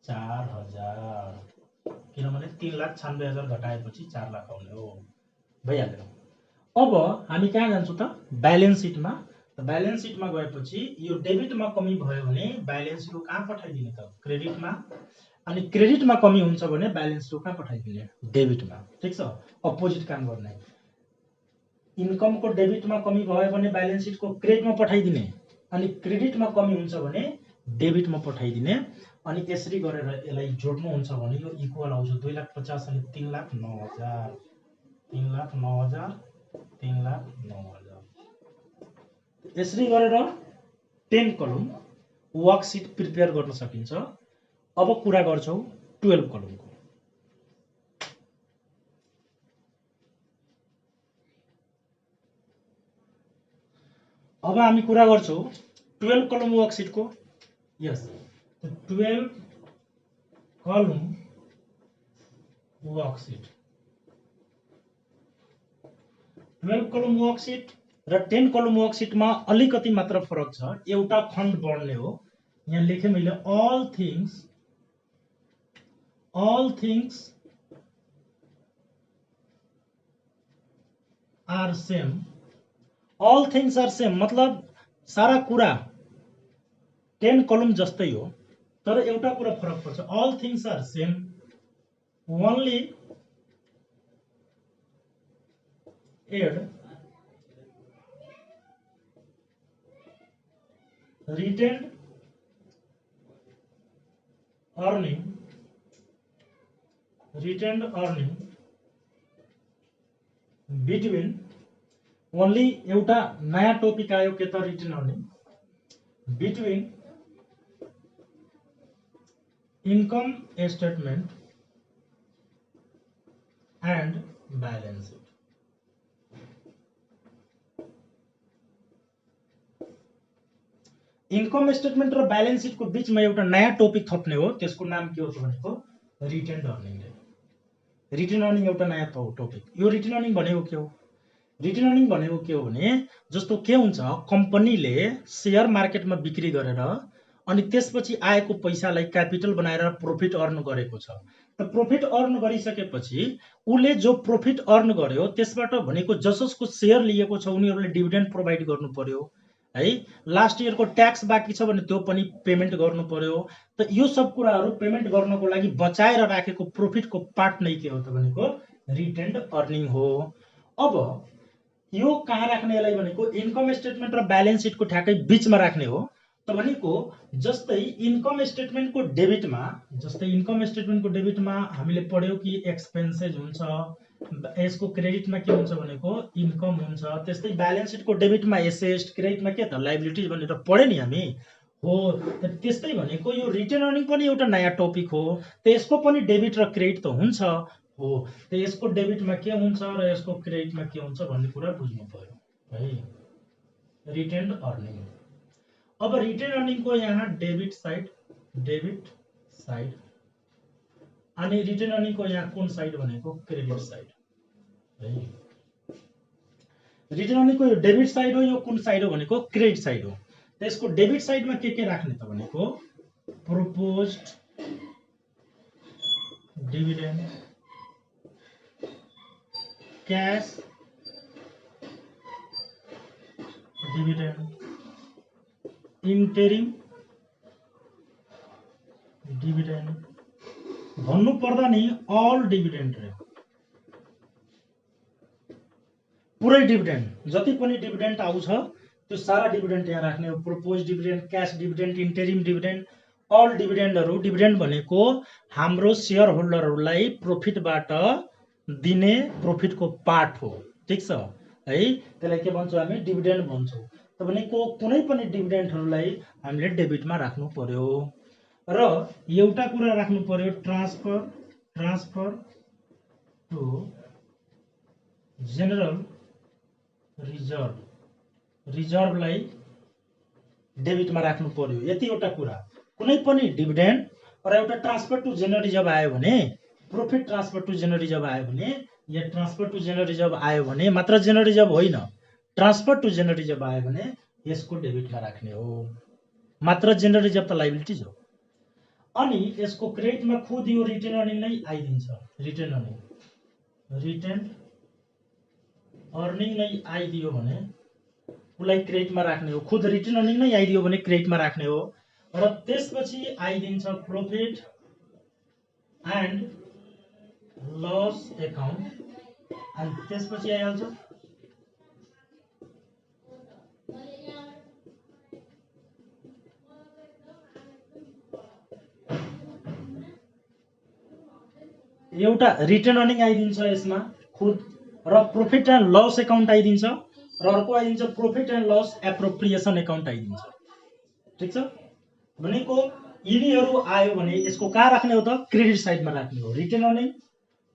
4,000, किनभने 3,96,000 घटाएपछि 4 लाख आउने हो, भइहाल्यो। अब हामी कहाँ जान्छौँ त ब्यालेन्स सिटमा। ब्यालेन्स सिटमा गएपछि यो डेबिटमा कमी भयो भने ब्यालेन्स सिट कहाँ पठाइदिने त क्रेडिटमा, अनि क्रेडिटमा कमी हुन्छ भने ब्यालेन्स सिट कहाँ पठाइदिने डेबिटमा। ठिक छ, अपोजिट काम गर्ने। इन्कमको डेबिटमा कमी भयो भने ब्यालेन्स सिटको क्रेडिटमा पठाइदिने, अनि क्रेडिटमा कमी हुन्छ भने डेबिटमा पठाइदिने। अनि यसरी गरेर यसलाई जोड्नुहुन्छ भने यो इक्वल आउँछ 2,50,000 अनि 3,09,000 3,09,000 3,09,000। यसरी गरेर 10 कलम वर्कसिट प्रिपेयर गर्न सकिन्छ। अब कुरा गर्छौं 12 कलमको। अब हामी कुरा गर्छौं 12 कलम वर्कसिटको। यस, 12 कलम वर्कसिट 12 कलम वर्कसिट र 10 कलम वर्कसिटमा अलिकति मात्र फरक छ। एउटा खण्ड बढ्ने हो, यहाँ लेखे मैले all things are same। all things are same मतलब सारा कुरा 10 कलम जस्तै हो, तर एउटा कुरा फरक पर्छ। all things are same only add retained earning between only एउटा नयाँ टपिक आयो के त retained earning between income statement and balance sheet। Income statement र ब्यालेन्स शीट को बीचमा एउटा नयाँ टपिक थप्ने हो, त्यसको नाम के हो त भनेको रिटेन्ड अर्निङ। रिटर्न अर्निङ एउटा नयाँ टपिक। यो रिटर्न अर्निङ भनेको के हो? रिटर्न अर्निङ भनेको के हो भने जस्तो के हुन्छ, कम्पनीले सेयर मार्केटमा बिक्री गरेर अनि त्यसपछि आएको पैसालाई क्यापिटल बनाएर प्रॉफिट अर्न गरेको छ। त प्रॉफिट अर्न गरिसकेपछि उले जो प्रॉफिट अर्न गर्यो त्यसबाट भनेको जसको शेयर लिएको छ उनीहरूले डिभिडेन्ड प्रोभाइड गर्नु पर्यो है। लास्ट इयरको ट्याक्स बाँकी छ भने त्यो पनि पेमेन्ट गर्नु पर्यो। त यो सब कुराहरू पेमेन्ट गर्नको लागि बचाएर राखेको प्रॉफिटको पार्ट नै के हो त भनेको रिटेन्ड अर्निङ हो। अब यो कहाँ राख्ने यसलाई भनेको इन्कम स्टेटमेन्ट र ब्यालेन्स सिटको ठ्याक्कै बीचमा राख्ने हो। त भनेको जस्तै इन्कम स्टेटमेन्टको डेबिटमा हामीले पढ्यौ कि एक्सपेन्सेस हुन्छ, यसको क्रेडिटमा के हुन्छ भनेको इन्कम हुन्छ। त्यस्तै ब्यालेन्स सिटको डेबिटमा एसेट, क्रेडिटमा के त लायबिलिटिज भनेर पढ्यो नि हामी हो। त्यस्तै भनेको यो रिटर्न अर्निङ पनि एउटा नयाँ टपिक हो। त यसको पनि डेबिट र क्रेडिट त हुन्छ हो। त यसको डेबिटमा के हुन्छ र यसको क्रेडिटमा के हुन्छ भन्ने कुरा बुझ्नु पर्यो है। Retained earning. अब रिटेन अर्निङ को यहाँ डेबिट साइड अनि रिटेन अर्निङ को यहाँ कुन साइड भनेको क्रेडिट साइड है। रिटेन अर्निङ को यो डेबिट साइड हो, यो कुन साइड हो भनेको क्रेडिट साइड हो। त यसको डेबिट साइडमा के राख्ने त भनेको proposed dividend, cash dividend, interim dividend, भन्नु पर्दा नि अल डिभिडेन्ड रे, पुरै डिभिडेन्ड जति पनि डिभिडेन्ड आउँछ त्यो सारा डिभिडेन्ड यहाँ राख्ने हो। Propose dividend, cash dividend, interim dividend, all डिभिडेन्डहरु। डिभिडेन्ड भनेको हाम्रो शेयर होल्डरहरूलाई प्रॉफिटबाट दिने प्रॉफिटको पार्ट हो, ठीक छ है। त्यसलाई के भन्छौँ हामी डिभिडेन्ड भन्छौँ। त भनेको कुनै पनि डिभिडेन्डहरुलाई हामीले डेबिटमा राख्नु पर्यो। र एउटा कुरा राख्नु पर्यो ट्रान्सफर टु जेनरल रिजर्भलाई डेबिटमा राख्नु पर्यो। यति एउटा कुरा, कुनै पनि डिभिडेन्ड र एउटा ट्रान्सफर टु जेनरल रिजर्भ आयो भने, profit transfer to general reserve आयो भने, या ट्रान्सफर टु जेनरल रिजर्भ आयो भने, मात्र जेनरल रिजर्भ होइन ट्रान्सफर टु जेनरल रिजर्भ आयो भने यसको डेबिटमा राख्ने हो। मात्र जेनरल रिजर्भ त लायबिलिटिज हो। अनि यसको क्रेडिटमा खुद यो रिटेन अर्निङ नै आइदिन्छ। रिटेन अर्निङ नै आइदियो भने उसलाई क्रेडिटमा राख्ने हो। खुद रिटेन अर्निङ नै आइदियो भने क्रेडिटमा राख्ने हो। र त्यसपछि आइदिन्छ प्रॉफिट एन्ड लस एकाउन्ट, अनि त्यसपछि आइहाल्छ एउटा रिटेन अर्निङ आइदिन्छ यसमा खुद, र प्रॉफिट एन्ड लस एकाउन्ट आइदिन्छ, र अर्को आइदिन्छ profit and loss appropriation account आइदिन्छ, ठीक छ। भनेको यिनीहरू आयो भने यसको कहाँ राख्ने हो त क्रेडिट साइडमा राख्ने हो। Retained earning,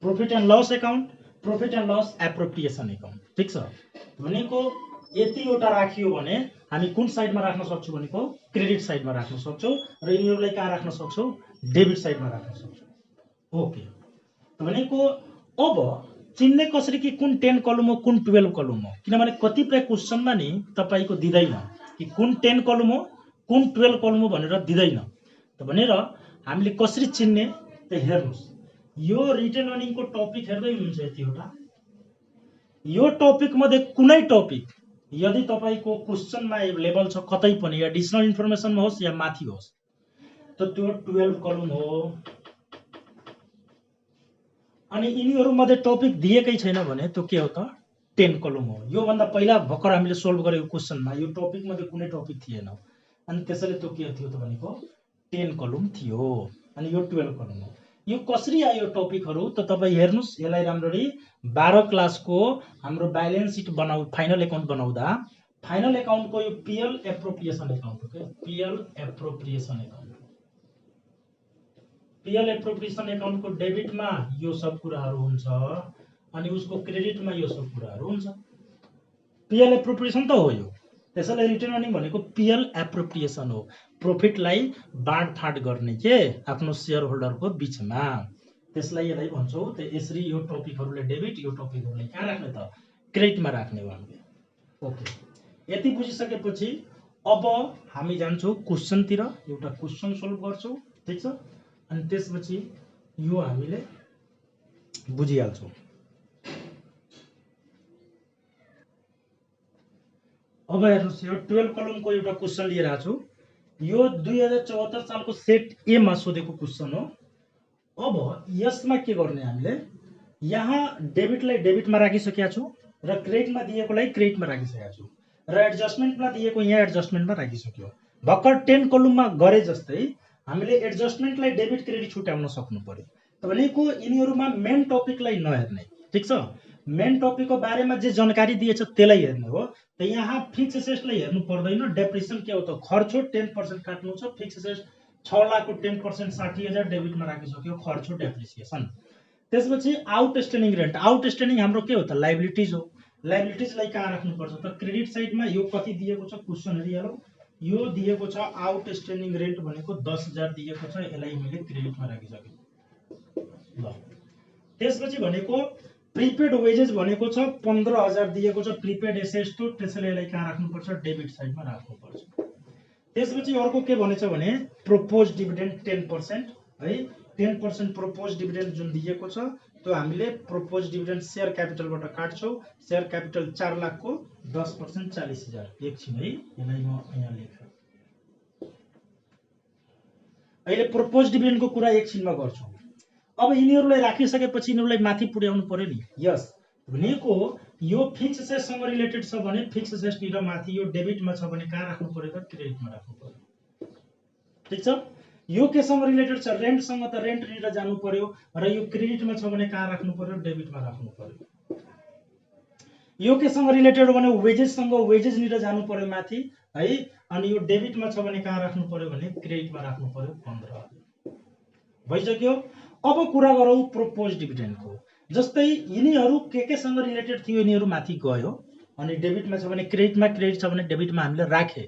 profit and loss account, profit and loss appropriation account, ठीक छ। भनेको यतिवटा राखियो भने हामी कुन साइडमा राख्न सक्छौँ भनेको क्रेडिट साइडमा राख्न सक्छौँ, र यिनीहरूलाई कहाँ राख्न सक्छौँ डेबिट साइडमा राख्न सक्छौँ। ओके, भनेको अब चिन्ने कसरी कि कुन 10 कलम हो कुन 12 कलम हो, किनभने कतिपय क्वेसनमा नि तपाईको दिदैन कि कुन 10 कलम हो कुन 12 कलम हो भनेर दिदैन। त भनेर हामीले कसरी चिन्ने त हेर्नुस्, यो रिटेन अर्निङको टपिक हेर्दै हुनुहुन्छ यतिवटा। यो टपिक मध्ये कुनै टपिक यदि तपाईको क्वेसनमा अवेलेबल छ कतै पनि, एडिसनल इन्फर्मेसनमा होस् या माथि होस्, त त्यो 12 कलम हो। अनि यिनीहरू मध्ये टपिक दिएकै छैन भने त्यो के हो त 10 कलम हो। यो भन्दा पहिला भर्खर हामीले सोल्भ गरेको क्वेसनमा यो टपिक मध्ये कुनै टपिक थिएन, अनि त्यसैले त्यो के थियो त भनेको 10 कलम थियो, अनि यो 12 कलम हो। यो कसरी आयो टपिकहरु त तपाई हेर्नुस् यसलाई राम्ररी। 12 क्लासको हाम्रो ब्यालेन्स सिट फाइनल अकाउन्ट बनाउँदा फाइनल अकाउन्टको यो पीएल एप्रोप्रिएसन अकाउन्ट हो के, PL appropriation account. PL appropriation अकाउन्टको डेबिटमा यो सब कुराहरु हुन्छ, अनि उसको क्रेडिटमा यो सब कुराहरु हुन्छ। पीएल एप्रोप्रिएसन त हो यो, त्यसैले रिटेन अर्निङ भनेको पीएल एप्रोप्रिएसन हो, प्रॉफिटलाई बाँडफाँड गर्ने के आफ्नो शेयर होल्डरको बीचमा। त्यसलाई यसलाई भन्छौँ। त यसरी यो टपिकहरूलाई डेबिट, यो टपिकहरूलाई कहाँ राख्ने त क्रेडिटमा राख्ने हो हामीले। ओके, यति बुझिसकेपछि अब हामी जान्छौँ क्वेसनतिर, एउटा क्वेसन सल्भ गर्छौँ। ठिक छ, अनि त्यसपछि यो हामीले बुझिहाल्छौँ। अब हेर्नुहोस्, यो 12 कलमको एउटा क्वेसन लिएर आएको छु। यो 2074 सालको सेट ए मा सोधेको क्वेसन हो। अब यसमा के गर्ने हामीले, यहाँ डेबिटलाई डेबिटमा राखिसकेका छु र क्रेडिटमा दिएकोलाई क्रेडिटमा राखिसकेका छु र एडजस्टमेन्टमा दिएको यहाँ एडजस्टमेन्टमा राखिसक्यो। भर्खर 10 कलममा गरे जस्तै हामीले एडजस्टमेन्टलाई डेबिट क्रेडिट छुट्याउन सक्नु पर्यो। त भनेको यिनीहरूमा मेन टपिकलाई नहेर्ने। ठिक छ, मेन टपिकको बारेमा जे जानकारी दिएछ त्यसलाई हेर्ने हो। त यहाँ फिक्स एसेट्सलाई हेर्नु पर्दैन। डेप्रिसिएसन के हो त, खर्च 10% काट्नु छ। फिक्स एसेट्स 6 लाखको 10% 60,000 डेबिटमा राखिसक्यो, खर्च डेप्रिसिएसन। त्यसपछि आउटस्ट्यान्डिङ रेन्ट, आउटस्ट्यान्डिङ हाम्रो के हो त लाइबिलिटिज हो। लाइबिलिटिजलाई कहाँ राख्नुपर्छ त क्रेडिट साइडमा। यो कति दिएको छ क्वेसन हेरिहालौँ। यो दिएको छ आउटस्ट्यान्डिङ रेन्ट भनेको 10,000 दिएको छ, यसलाई मैले क्रेडिटमा राखिसकेँ। ल, त्यसपछि भनेको प्रिपेड वेजेस भनेको छ 15,000 दिएको छ, प्रिपेड एसेट्स तो, त्यसैले यसलाई कहाँ राख्नुपर्छ डेबिट साइडमा राख्नुपर्छ। त्यसपछि अर्को के भनेछ भने प्रोपोज डिभिडेन्ड 10% है, 10% प्रोपोज डिभिडेन्ड जुन दिएको छ त्यो हामीले प्रोपोज डिभिडेन्ड शेयर क्यापिटलबाट काट्छौँ। शेयर क्यापिटल 4 लाखको 10% 40,000। एकछिन है, यसलाई म यहाँ लेखेँ। अहिले प्रोपोज डिभिडेन्डको कुरा एकछिनमा गर्छौँ। अब यिनीहरूलाई राखिसकेपछि यिनीहरूलाई माथि पुर्याउनु पर्यो नि। यस, भनेको यो फिक्स एसेटसँग रिलेटेड छ भने फिक्स एसेट्सनिर माथि, यो डेबिटमा छ भने कहाँ राख्नु पर्यो त क्रेडिटमा राख्नु पर्यो। ठिक छ, यो केसँग रिलेटेड छ रेन्टसँग त रेन्टनिर जानु पर्यो र यो क्रेडिटमा छ भने कहाँ राख्नु पर्यो डेबिटमा राख्नु पर्यो। यो केसँग रिलेटेड हो भने वेजेससँग वेजेसनिर जानु पर्यो माथि है, अनि यो डेबिटमा छ भने कहाँ राख्नु पर्यो भने क्रेडिटमा राख्नु पर्यो 15,000। भइसक्यो। अब कुरा गरौँ प्रोपोज डिभिडेन्डको। जस्तै यिनीहरू केसँग रिलेटेड थियो, यिनीहरू माथि गयो अनि डेबिटमा छ भने क्रेडिटमा, क्रेडिट छ भने डेबिटमा हामीले राखे।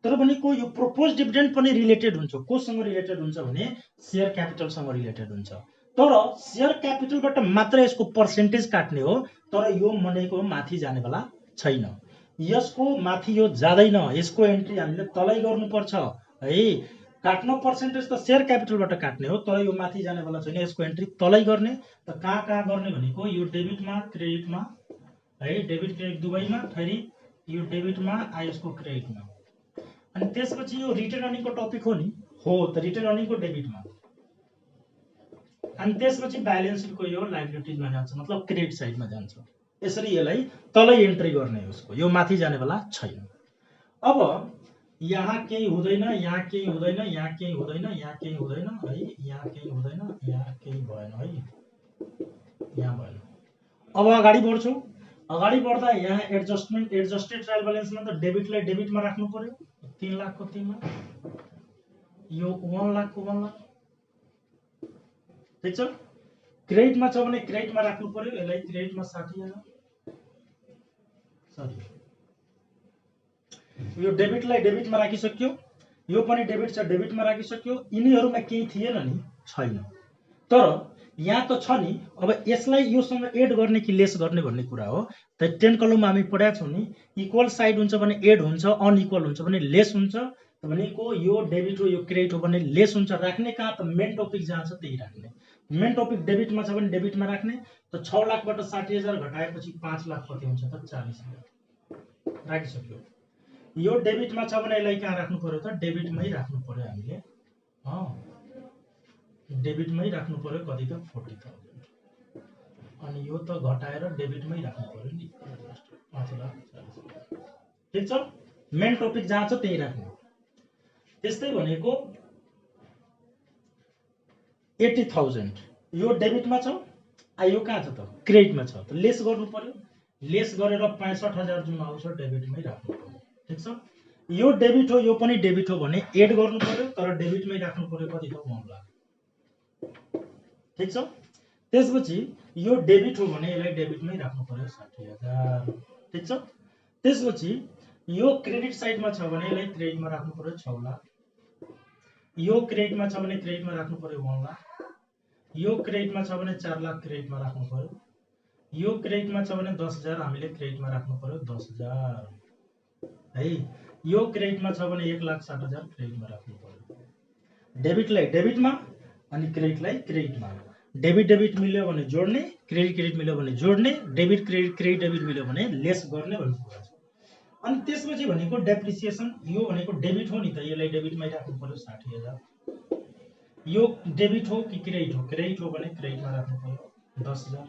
तर भनेको यो प्रोपोज डिभिडेन्ड पनि रिलेटेड हुन्छ। कोसँग रिलेटेड हुन्छ भने शेयर क्यापिटलसँग रिलेटेड हुन्छ। तर शेयर क्यापिटलबाट मात्र यसको पर्सेन्टेज काट्ने हो, तर यो भनेको माथि जानेवाला छैन। यसको माथि यो जाँदैन, यसको एन्ट्री हामीले तलै गर्नुपर्छ है। काट्न पर्सेन्टेज त शेयर क्यापिटलबाट काट्ने हो, तर यो माथि जानेवाला छैन, यसको एन्ट्री तलै गर्ने। त कहाँ कहाँ गर्ने भनेको यो डेबिटमा क्रेडिटमा है, डेबिट क्रेडिट दुवैमा, फेरि यो डेबिटमा यसको क्रेडिटमा। अनि त्यसपछि यो रिटर्न अर्निङको टपिक हो नि, हो त रिटर्न अर्निङको डेबिटमा। अनि त्यसपछि ब्यालेन्स सिटको यो लाइबिलिटिजमा जान्छ, मतलब क्रेडिट साइडमा जान्छ। यसरी यसलाई तलै एन्ट्री गर्ने, उसको यो माथि जानेवाला छैन। अब यहाँ केही हुँदैन, यहाँ केही हुँदैन, यहाँ केही हुँदैन, यहाँ केही हुँदैन है, यहाँ केही हुँदैन, यहाँ केही भएन है, यहाँ भएन। अब अगाडि बढ्छौँ। अगाडि बढ्दा यहाँ एडजस्टमेन्ट, एडजस्टेड ट्रायल ब्यालेन्समा त डेबिटलाई डेबिटमा राख्नु पर्यो। 3 लाखको 3 लाख, यो 1 लाखको 1 लाख। ठिक छ, क्रेडिटमा छ भने क्रेडिटमा राख्नु पर्यो, यसलाई क्रेडिटमा 60,000। सरी, यो डेबिटलाई डेबिटमा राखिसक्यो, यो पनि डेबिट छ डेबिटमा राखिसक्यो। यिनीहरूमा केही थिएन नि, छैन। तर यहाँ त छ नि। अब यसलाई योसँग एड गर्ने कि लेस गर्ने भन्ने कुरा हो। त 10 कलममा हामी पढाएको छौँ नि, इक्वल साइड हुन्छ भने एड हुन्छ, अनइक्वल हुन्छ भने लेस हुन्छ। त भनेको यो डेबिट हो यो क्रेडिट हो भने लेस हुन्छ। राख्ने कहाँ त मेन टपिक जहाँ छ त्यही राख्ने। मेन टपिक डेबिटमा छ भने डेबिटमा राख्ने। त 6 लाखबाट 60,000 घटाएपछि 5 लाख कति हुन्छ त 40,000 राखिसक्यो। यो डेबिटमा छ भने यसलाई कहाँ राख्नु पर्यो त डेबिटमै राख्नु पर्यो हामीले। डेबिटमै राख्नु पर्यो, कति त 40,000। अनि यो त घटाएर डेबिटमै राख्नु पर्यो नि 5 लाख 40,000। ठिक छ, मेन टपिक जहाँ छ त्यही राख्ने। त्यस्तै भनेको 80,000 यो डेबिटमा छ, यो कहाँ छ त क्रेडिटमा छ। त लेस गर्नु पर्यो, लेस गरेर 65,000 जुन आउँछ डेबिटमै राख्नु पर्यो। ठिक छ, यो डेबिट हो यो पनि डेबिट हो भने एड गर्नु पर्यो, तर डेबिटमै राख्नु पर्यो, कति त 1 लाख। ठिक छ, त्यसपछि यो डेबिट हो भने यसलाई डेबिटमै राख्नु पर्यो 60,000। ठिक छ, त्यसपछि यो क्रेडिट साइडमा छ भने यसलाई क्रेडिटमा राख्नु पर्यो 6 लाख। यो क्रेडिटमा छ भने क्रेडिटमा राख्नु पर्यो 1 लाख। यो क्रेडिटमा छ भने 4 लाख क्रेडिटमा राख्नु पर्यो, यो क्रेडिटमा छ भने 10,000 हामीले क्रेडिटमा राख्नु पर्यो 10,000 है, यो क्रेडिटमा छ भने 1,60,000 क्रेडिटमा राख्नु पर्यो। डेबिटलाई डेबिटमा अनि क्रेडिटलाई क्रेडिटमा। डेबिट डेबिट मिल्यो भने जोड्ने, क्रेडिट क्रेडिट मिल्यो भने जोड्ने, डेबिट क्रेडिट क्रेडिट डेबिट मिल्यो भने लेस गर्ने भन्ने कुरा छ। अनि त्यसपछि भनेको डेप्रिसिएसन, यो भनेको डेबिट हो नि त, यसलाई डेबिटमै राख्नु पर्यो 60,000। यो डेबिट हो कि क्रेडिट हो? क्रेडिट हो भने क्रेडिटमा राख्नु पर्यो 10,000।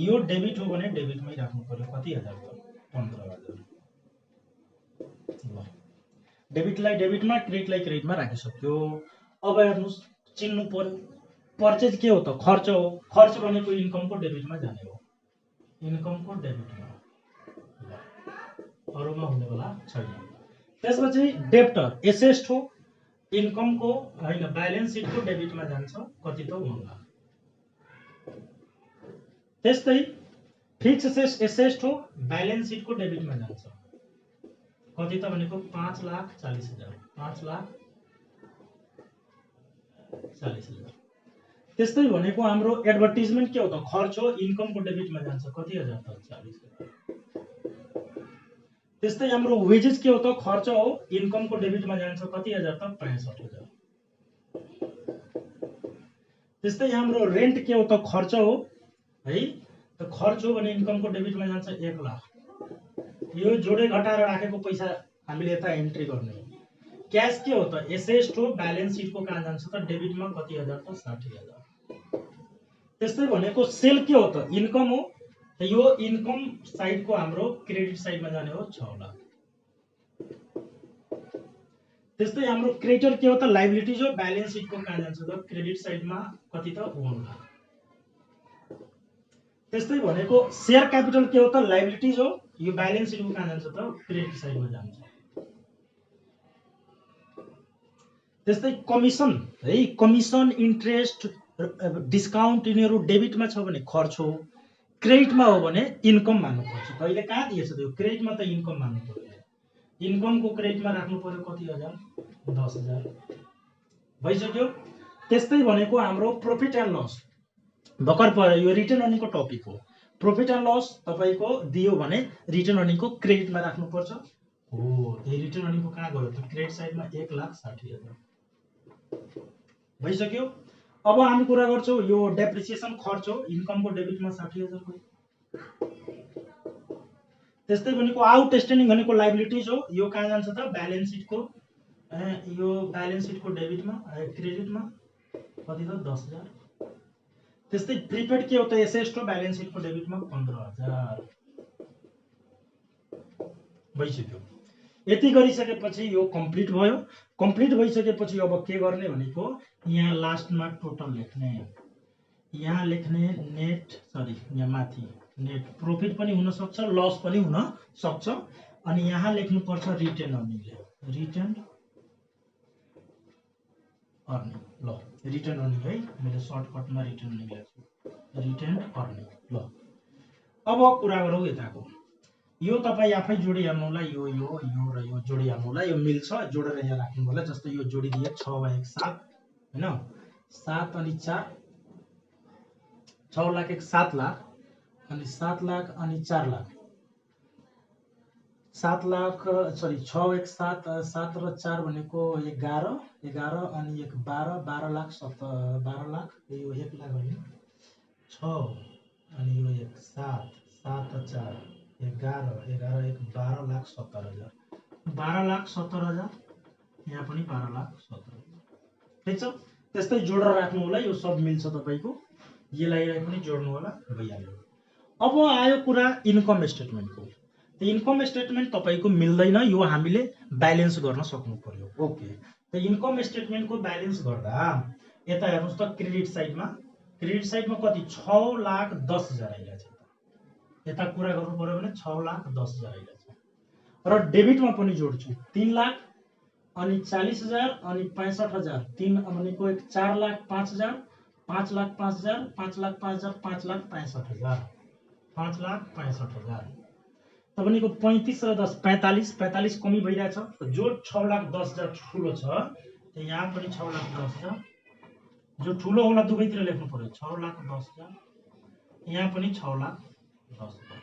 यो डेबिट हो भने डेबिटमै राख्नु पर्यो कति हजार त? 15,000। ल, डेबिटलाई डेबिटमा क्रेडिटलाई क्रेडिटमा राखिसक्यो। अब हेर्नुस्, चिन्नु पर्यो पर्चेज के हो त? खर्च हो। खर्च भनेको इन्कमको डेबिटमा जाने हो, इन्कमको डेबिटमा, अरूमा हुनेवाला छैन। त्यसपछि डेब्टर एसेट हो, इन्कमको हैन, ब्यालेन्स सिटको डेबिटमा जान्छ कति त? 1 लाख। त्यस्तै फिक्स एसेट हो, ब्यालेन्स सिटको डेबिटमा जान्छ कति त भनेको 5,40,000, 5,40,000। त्यस्तै भनेको हाम्रो एडभर्टाइजमेन्ट के हो त? खर्च हो, इन्कमको डेबिटमा जान्छ कति हजार त? 40,000। त्यस्तै हाम्रो वेजेस के हो त? खर्च हो, इन्कमको डेबिटमा जान्छ कति हजार त? 65,000। त्यस्तै हाम्रो रेन्ट के हो त? खर्च हो है, त खर्च हो भने इन्कमको डेबिटमा जान्छ 1 लाख। यो जोडे घटाएर राखेको पैसा हामीले यता एन्ट्री गर्ने हो। क्याश के हो त? एसेट हो, ब्यालेन्स सिटको कहाँ जान्छ त? डेबिटमा कति हजार त? 60,000। त्यस्तै भनेको सेल के हो त? इन्कम हो, यो इन्कम साइडको हाम्रो क्रेडिट साइडमा जाने हो 6 लाख। त्यस्तै हाम्रो क्रेडिटर के हो त? लायबिलिटीज हो, ब्यालेन्स सिटको कहाँ जान्छ त? क्रेडिट साइडमा कति त? 1 लाख। त्यस्तै भनेको शेयर क्यापिटल के हो त? लायबिलिटीज हो, यो ब्यालेन्स सिटको कहाँ जान्छ त? क्रेडिट साइडमा जान्छ। त्यस्तै कमिसन है, कमिसन इन्ट्रेस्ट डिस्काउन्ट यिनीहरू डेबिटमा छ भने खर्च हो, क्रेडिटमा हो भने इन्कम मान्नुपर्छ। कहिले कहाँ दिएछ त? यो क्रेडिटमा त इन्कम मान्नु पर्यो, इन्कमको क्रेडिटमा राख्नु पर्यो कति हजार? 10,000 भइसक्यो। त्यस्तै भनेको हाम्रो प्रॉफिट एन्ड लस भर्खर पर्यो, यो रिटर्न अर्निङको टपिक हो। प्रॉफिट एन्ड लस तपाईको दियो भने रिटर्न अर्निङको क्रेडिटमा राख्नुपर्छ हो, त्यही रिटर्न अर्निङको कहाँ गयो त? क्रेडिट साइडमा 1,60,000 भइसक्यो। अब हामी कुरा गर्छौं यो डेप्रिसिएसन खर्च हो, इन्कमको डेबिटमा 60,000 गयो। त्यस्तै भनेको आउटस्ट्यान्डिङ भनेको लायबिलिटीज हो, यो कहाँ जान्छ त? ब्यालेन्स सिटको, यो ब्यालेन्स सिटको डेबिटमा क्रेडिटमा कति त? 10,000। त्यस्तै प्रिपेड के हो त? एसेट हो, ब्यालेन्स सिटको डेबिटमा 15,000 भइसक्यो। यति गरिसकेपछि यो कम्प्लिट भयो। कम्प्लिट भइसकेपछि अब के गर्ने भनेको यहाँ लास्टमा टोटल लेख्ने, यहाँ लेख्ने नेट, सरी यहाँ माथि नेट प्रॉफिट पनि हुन सक्छ, लस पनि हुन सक्छ। अनि यहाँ लेख्नु पर्छ रिटेन अर्निङ, रिटेन अर्निङ। ल, रिटेन अर्निङ है, मैले सर्टकटमा रिटेन अर्निङ लेख्छु, रिटेन अर्निङ। ल, अब कुरा गरौँ यताको। यो तपाई आफै जोडिहाल्नु होला, यो र यो जोडिहाल्नु होला, यो मिल्छ, जोडेर यहाँ राख्नु होला। जस्तै यो जोडिदिए 6 वा 1 7 हैन, 7 अनि 4 6 लाख 1 7 लाख अनि 7 लाख अनि 4 लाख 7 लाख, सरी 6 1 7 7 र 4 भनेको 11 11 अनि 1 12 12 लाख 12 लाख, यो 1 लाख होइन, 6 अनि यो 1 7 7 4 11 11 1 12 लाख 70,000, 12 लाख 70,000, यहाँ पनि 12 लाख 70,000। ठीक छ, त्यस्तै जोडेर राख्नु होला, यो सब मिल्छ तपाईको, यसलाई पनि जोड्नु होला, भइहाल्यो। अब आयो कुरा इन्कम स्टेटमेन्टको। त इन्कम स्टेटमेन्ट तपाईको मिल्दैन, यो हामीले ब्यालेन्स गर्न सक्नु पर्यो। ओके, त इन्कम स्टेटमेन्टको ब्यालेन्स गर्दा यता हेर्नुस् त, क्रेडिट साइडमा कति? 6,10,000 आइरहेछ। यता कुरा गर्नु पर्यो भने 6,10,000 आइरहेछ। र डेबिटमा पनि जोड्छु 3 लाख अनि 40,000 अनि 65,000, 3 भनेको 4 लाख 5,000, 5 लाख 5,000, 5 लाख 5,000, 5 लाख 65,000, 5 लाख 65,000। त भनेको 35 र 10 45, 45 कमी भइरहेछ। जो 6,10,000 ठुलो छ, त यहाँ पनि 6,10,000 जो ठुलो होला दुवैतिर लेख्नु पर्यो 6,10,000, यहाँ पनि 6,10,000।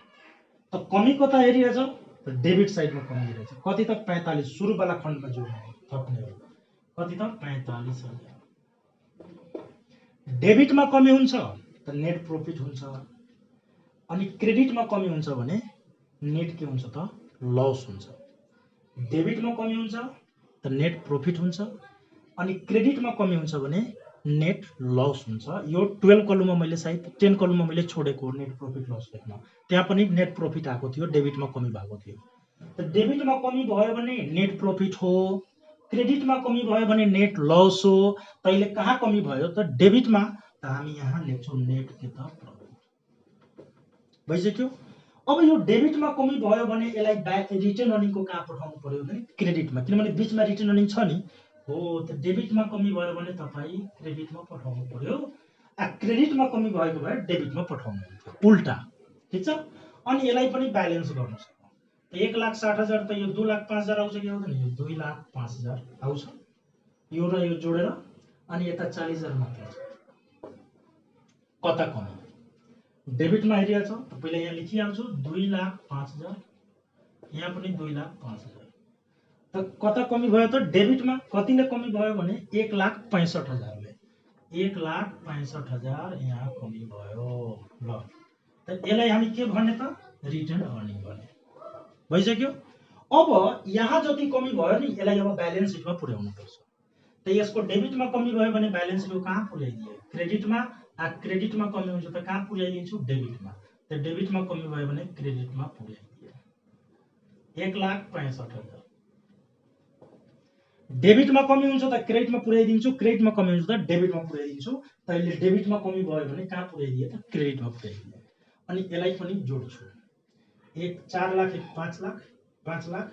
त कमी कता हेरिरहेछ त डेबिट साइडमा कमी हेरिरहेछ कति त 45 सुरुवाला खण्डमा जोड्ने थप्ने हो कति त 45,000। डेबिटमा कमी हुन्छ त नेट प्रॉफिट हुन्छ अनि क्रेडिटमा कमी हुन्छ भने नेट के हुन्छ त लस हुन्छ। डेबिटमा कमी हुन्छ त नेट प्रॉफिट हुन्छ अनि क्रेडिटमा कमी हुन्छ भने नेट लस हुन्छ। यो 12 कलममा मैले सायद 10 कलममा मैले छोडेको नेट प्रॉफिट लस लेख्न, त्यहाँ पनि नेट प्रॉफिट आएको थियो, डेबिटमा कमी भएको थियो। त डेबिटमा कमी भयो भने नेट प्रॉफिट हो, क्रेडिटमा कमी भयो भने नेट लस हो। तैले कहाँ कमी भयो त डेबिटमा, त हामी यहाँ लेख्छौँ नेट के त प्रॉफिट। भइसक्यो। अब यो डेबिटमा कमी भयो भने यसलाई रिटर्न अर्निङको कहाँ पठाउनु पर्यो भने क्रेडिटमा, किनभने बीचमा रिटर्न अर्निङ छ नि हो। त डेबिटमा कमी भयो भने तपाईँ क्रेडिटमा पठाउनु पर्यो, क्रेडिटमा कमी भएको भए डेबिटमा पठाउनु पर्यो, उल्टा। ठिक छ। अनि यसलाई पनि ब्यालेन्स गर्नु छ। 1,60,000 त यो 2,05,000 आउँछ कि आउँदैन? यो 2,05,000 आउँछ। यो र यो जोडेर अनि यता 40,000 मात्र छ। कता कमी डेबिटमा हेरिरहेछ त पहिला यहाँ लेखिहाल्छु 2,05,000, यहाँ पनि 2,05,000। त कता कमी भयो त डेबिटमा कतिले कमी भयो भने 1,65,000ले, 1,65,000 यहाँ कमी भयो। ल त यसलाई हामी के भन्ने त रिटर्न अर्निङ भन्ने। भइसक्यो। अब यहाँ जति कमी भयो नि यसलाई अब ब्यालेन्स सिटमा पुर्याउनु पर्छ। त यसको डेबिटमा कमी भयो भने ब्यालेन्स सिटको कहाँ पुर्याइदिए? क्रेडिटमा। क्रेडिटमा कमी हुन्छ त कहाँ पुर्याइदिन्छु? डेबिटमा। त डेबिटमा कमी भयो भने क्रेडिटमा पुर्याइदिए 1,65,000। डेबिटमा कमी हुन्छ त क्रेडिटमा पुर्याइदिन्छु, क्रेडिटमा कमी हुन्छ त डेबिटमा पुर्याइदिन्छु। तैले डेबिटमा कमी भयो भने कहाँ पुर्याइदिए त क्रेडिटमा पुर्याइदिए। अनि यसलाई पनि जोड्छु। 4 लाख, 1 5 लाख, 5 लाख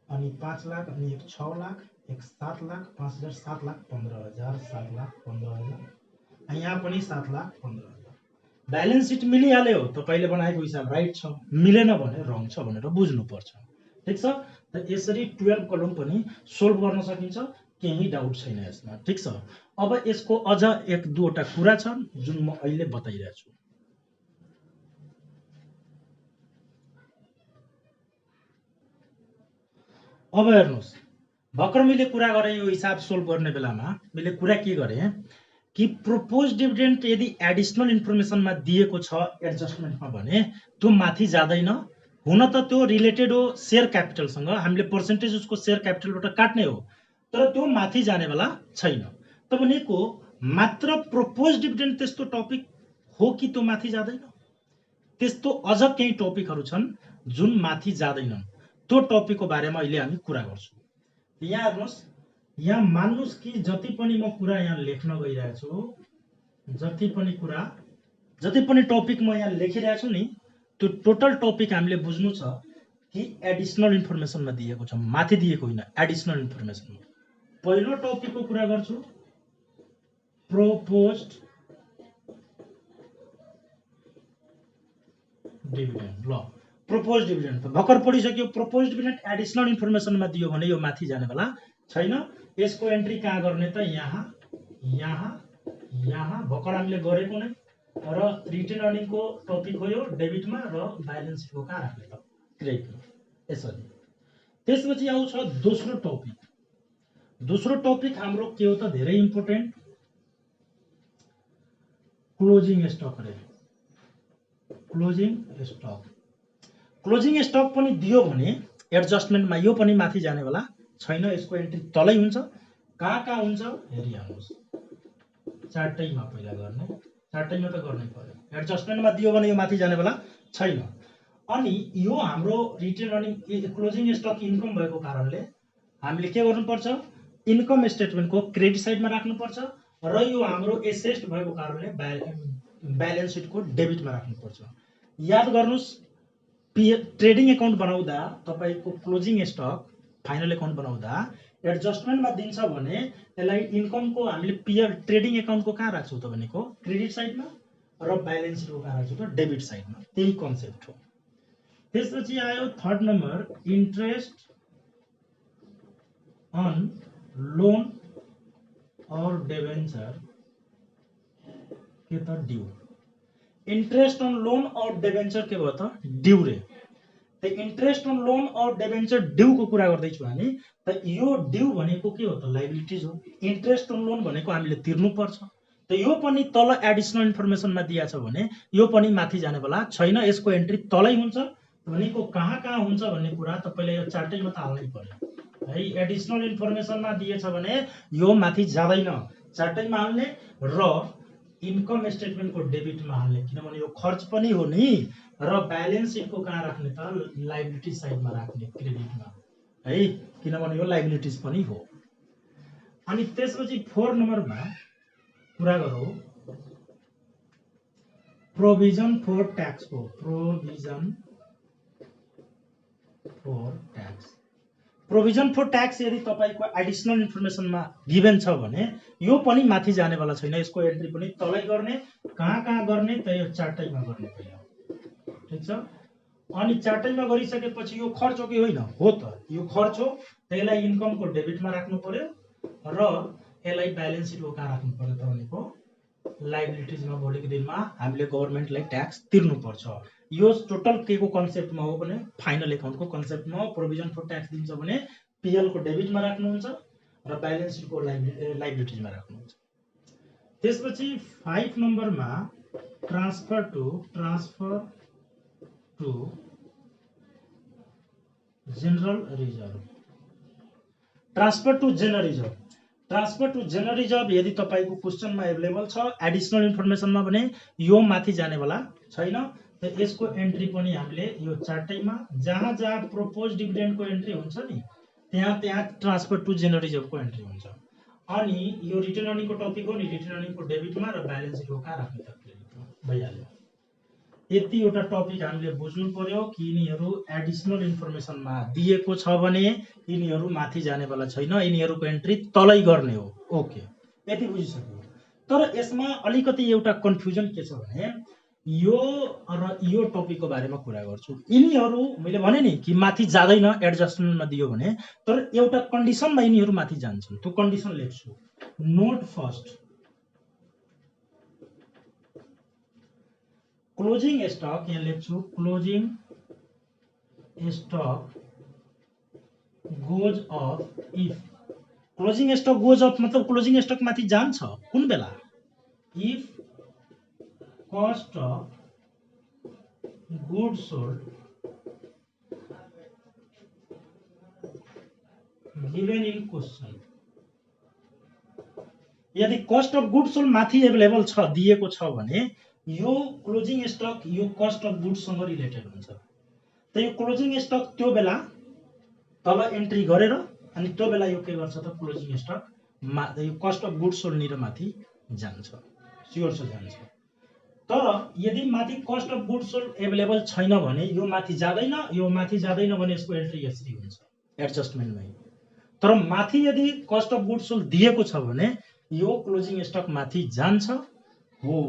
अनि 5 लाख अनि 1 6 लाख, 1 7 लाख, 5,000 7 लाख 15,000, 7 लाख 15,000। यहाँ पनि 7 लाख 15,000। ब्यालेन्स सिट मिलिहाल्यो, तपाईले बनाएको हिसाब राइट छ, मिलेन भने रङ छ भनेर बुझ्नुपर्छ। ठिक छ। त यसरी 12 कलम पनि सोल्भ गर्न सकिन्छ, केही डाउट छैन यसमा। ठिक छ। अब यसको अझ 1-2 वटा कुरा छन् जुन म अहिले बताइरहेको छु। अब हेर्नुस्, भर्खर मैले कुरा गरेँ यो हिसाब सोल्भ गर्ने बेलामा मैले कुरा के गरेँ कि प्रोपोज डिभिडेन्ड यदि एडिसनल इन्फर्मेसनमा दिएको छ एडजस्टमेन्टमा भने त्यो माथि जाँदैन। हुन त त्यो रिलेटेड हो शेयर क्यापिटलसँग, हामीले पर्सेन्टेज उसको शेयर क्यापिटलबाट काट्ने हो, तर त्यो माथि जानेवाला छैन। त भनेको मात्र प्रोपोज डिभिडेन्ड त्यस्तो टपिक हो कि त्यो माथि जाँदैन? त्यस्तो अझ केही टपिकहरू छन् जुन माथि जाँदैनन्। त्यो टपिकको बारेमा अहिले हामी कुरा गर्छौँ। यहाँ हेर्नुहोस्, यहाँ मान्नुहोस् कि जति पनि म कुरा यहाँ लेख्न गइरहेको छु, जति पनि टपिक म यहाँ लेखिरहेको छु नि, त्यो टोटल टपिक हामीले बुझ्नु छ कि एडिसनल इन्फर्मेसनमा दिएको छ, माथि दिएको होइन, एडिसनल इन्फर्मेसनमा। पहिलो टपिकको कुरा गर्छु, प्रोपोज्ड डिभिडेन्ड। ल प्रोपोज डिभिडेन्ड त भर्खर पढिसक्यो। प्रोपोज डिभिडेन्ड एडिसनल इन्फर्मेसनमा दियो भने यो माथि जानेवाला छैन। यसको एन्ट्री कहाँ गर्ने त यहाँ यहाँ यहाँ भर्खर हामीले गरेको नै, र रिटर्न अर्निङको टपिक हो यो डेबिटमा, र ब्यालेन्स सिटको कहाँ राख्ने त क्रेडिटमा। यसरी त्यसपछि आउँछ दोस्रो टपिक। दोस्रो टपिक हाम्रो के हो त धेरै इम्पोर्टेन्ट, क्लोजिङ स्टक रे। क्लोजिङ स्टक, क्लोजिङ स्टक पनि दियो भने एडजस्टमेन्टमा यो पनि माथि जानेवाला छैन। यसको एन्ट्री तलै हुन्छ। कहाँ कहाँ हुन्छ हेरिहाल्नुहोस्, चारटैमा पहिला गर्ने, चारटैमा त गर्नै पर्यो। एडजस्टमेन्टमा दियो भने यो माथि जानेवाला छैन। अनि यो हाम्रो return earning closing stock income भएको कारणले हामीले के गर्नुपर्छ, इन्कम स्टेटमेन्टको क्रेडिट साइडमा राख्नुपर्छ, र यो हाम्रो एसेट भएको कारणले ब्यालेन्स सिटको डेबिटमा राख्नुपर्छ। याद गर्नुहोस्, ट्रेडिङ एकाउन्ट बनाउँदा तपाईको क्लोजिङ स्टक फाइनल एकाउन्ट बनाउँदा एडजस्टमेन्टमा दिन्छ भने यसलाई इन्कमको हामीले ट्रेडिङ एकाउन्टको कहाँ राख्छौँ त भनेको क्रेडिट साइडमा, र ब्यालेन्स सिटको कहाँ राख्छौँ त डेबिट साइडमा। त्यही कन्सेप्ट हो। त्यसपछि आयो third number, interest on loan और डिबेन्चर के त ड्यू इंट्रेस्ट ऑन लोन और डेबेन्चर के भयो त ड्यू रे त इंट्रेस्ट ऑन लोन और डेबेन्चर ड्यू को कुरा गर्दै छु हामी त यो ड्यू भनेको के हो त लायबिलिटीज हो इंट्रेस्ट ऑन लोन भनेको हामीले तिर्नु पर्छ त यो पनि तल एडिशनल इन्फर्मेसनमा दिया छ भने यो पनि माथि जाने वाला छैन यसको एन्ट्री तलै हुन्छ भनेको कहाँ हुन्छ भन्ने कुरा तपाईले यो चार्टैमा त हाल्नै पर्यो है एडिशनल इन्फर्मेसनमा दिएछ भने यो माथि जाँदैन चार्टैमा हाल्ने र इन्कम स्टेटमेन्ट को डेबिट में हाल्ने किनभने यो खर्च पनि हो नि र ब्यालेन्स शीट को कहाँ राख्ने त लायबिलिटी साइड में राख्ने क्रेडिट में है किनभने यो लायबिलिटीज पनि हो अनि त्यसपछि 4 नम्बरमा कुरा गरौँ प्रोभिजन फर ट्याक्स को प्रोभिजन फर ट्याक्स यदि तपाईको एडिशनल इन्फर्मेसनमा गिभन छ भने यो पनि माथि जाने वाला छैन यसको एन्ट्री पनि तलै गर्ने कहाँ गर्ने त यो चार्टैमा गर्ने भयो ठीक छ अनि चार्टैमा गरिसकेपछि यो खर्च हो कि होइन हो त यो खर्च हो त्यसलाई इन्कम को डेबिट में राख्नु पर्यो र यसलाई ब्यालेन्स शीट को कहाँ राख्नु पर्यो त भनेको लायबिलिटीज में भोलिको दिनमा हामीले गभर्नमेन्टलाई ट्याक्स तिर्नु पर्छ यो टोटल के को कन्सेप्टमा हो भने फाइनल अकाउन्ट को कन्सेप्टमा हो प्रोभिजन फर ट्याक्स दिन्छ भने पीएल को डेबिट में राख्नुहुन्छ र ब्यालेन्स शीट को लायबिलिटीज में राख्नुहुन्छ त्यसपछि 5 नम्बरमा transfer to general reserve transfer to general reserve यदि तपाईको क्वेशनमा अवेलेबल छ एडिशनल इन्फर्मेसनमा भने यो माथि जाने वाला छैन त यसको एन्ट्री पनि हामीले यो चार्टैमा जहाँ प्रोपोज डिभिडेन्ड को एन्ट्री हुन्छ नि त्यहाँ ट्रान्सफर टु जनरल रिजर्भ को एन्ट्री हुन्छ अनि यो रिटर्न अर्निङ को टपिक हो नि रिटर्न अर्निङ को डेबिटमा र ब्यालेन्स शीट को कहाँ राख्ने त क्रेडिटमा भइहाल्यो यति एउटा टपिक हामीले बुझ्नु पर्यो कि यिनीहरू एडिशनल इन्फर्मेसनमा दिएको छ भने यिनीहरू माथि जाने वाला छैन यिनीहरूको एन्ट्री तलै गर्ने हो ओके यति बुझिसक्यो तर यसमा अलिकति एउटा कन्फ्युजन के छ भने यो र यो टपिकको बारेमा कुरा गर्छु यिनीहरू मैले भने नि कि माथि जाँदैन एडजस्टमेन्टमा दियो भने तर एउटा कन्डिसनमा यिनीहरू माथि जान्छन् त्यो कन्डिसन लेख्छु नोट फर्स्ट क्लोजिङ स्टक यहाँ लेख्छु closing stock goes off if closing stock goes off मतलब क्लोजिङ स्टक माथि जान्छ कुन बेला if cost of goods sold given in question यदि कस्ट अफ गुड्स सोल्ड माथि अवेलेबल छ दिएको छ भने यो क्लोजिङ स्टक यो कस्ट अफ गुड्स सँग रिलेटेड हुन्छ त यो क्लोजिङ स्टक त्यो बेला तल एन्ट्री गरेर अनि त्यो बेला यो के गर्छ त क्लोजिङ स्टक यो कस्ट अफ गुड्स सोल्ड निर माथि जान्छ स्योर छ जान्छ तर यदि माथि cost of goods sold available छैन भने यो माथि जाँदैन भने यसको एन्ट्री यसरी हुन्छ एडजस्टमेन्टमै तर माथि यदि कस्ट अफ गुड्स सोल्ड दिएको छ भने यो क्लोजिङ स्टक माथि जान्छ हो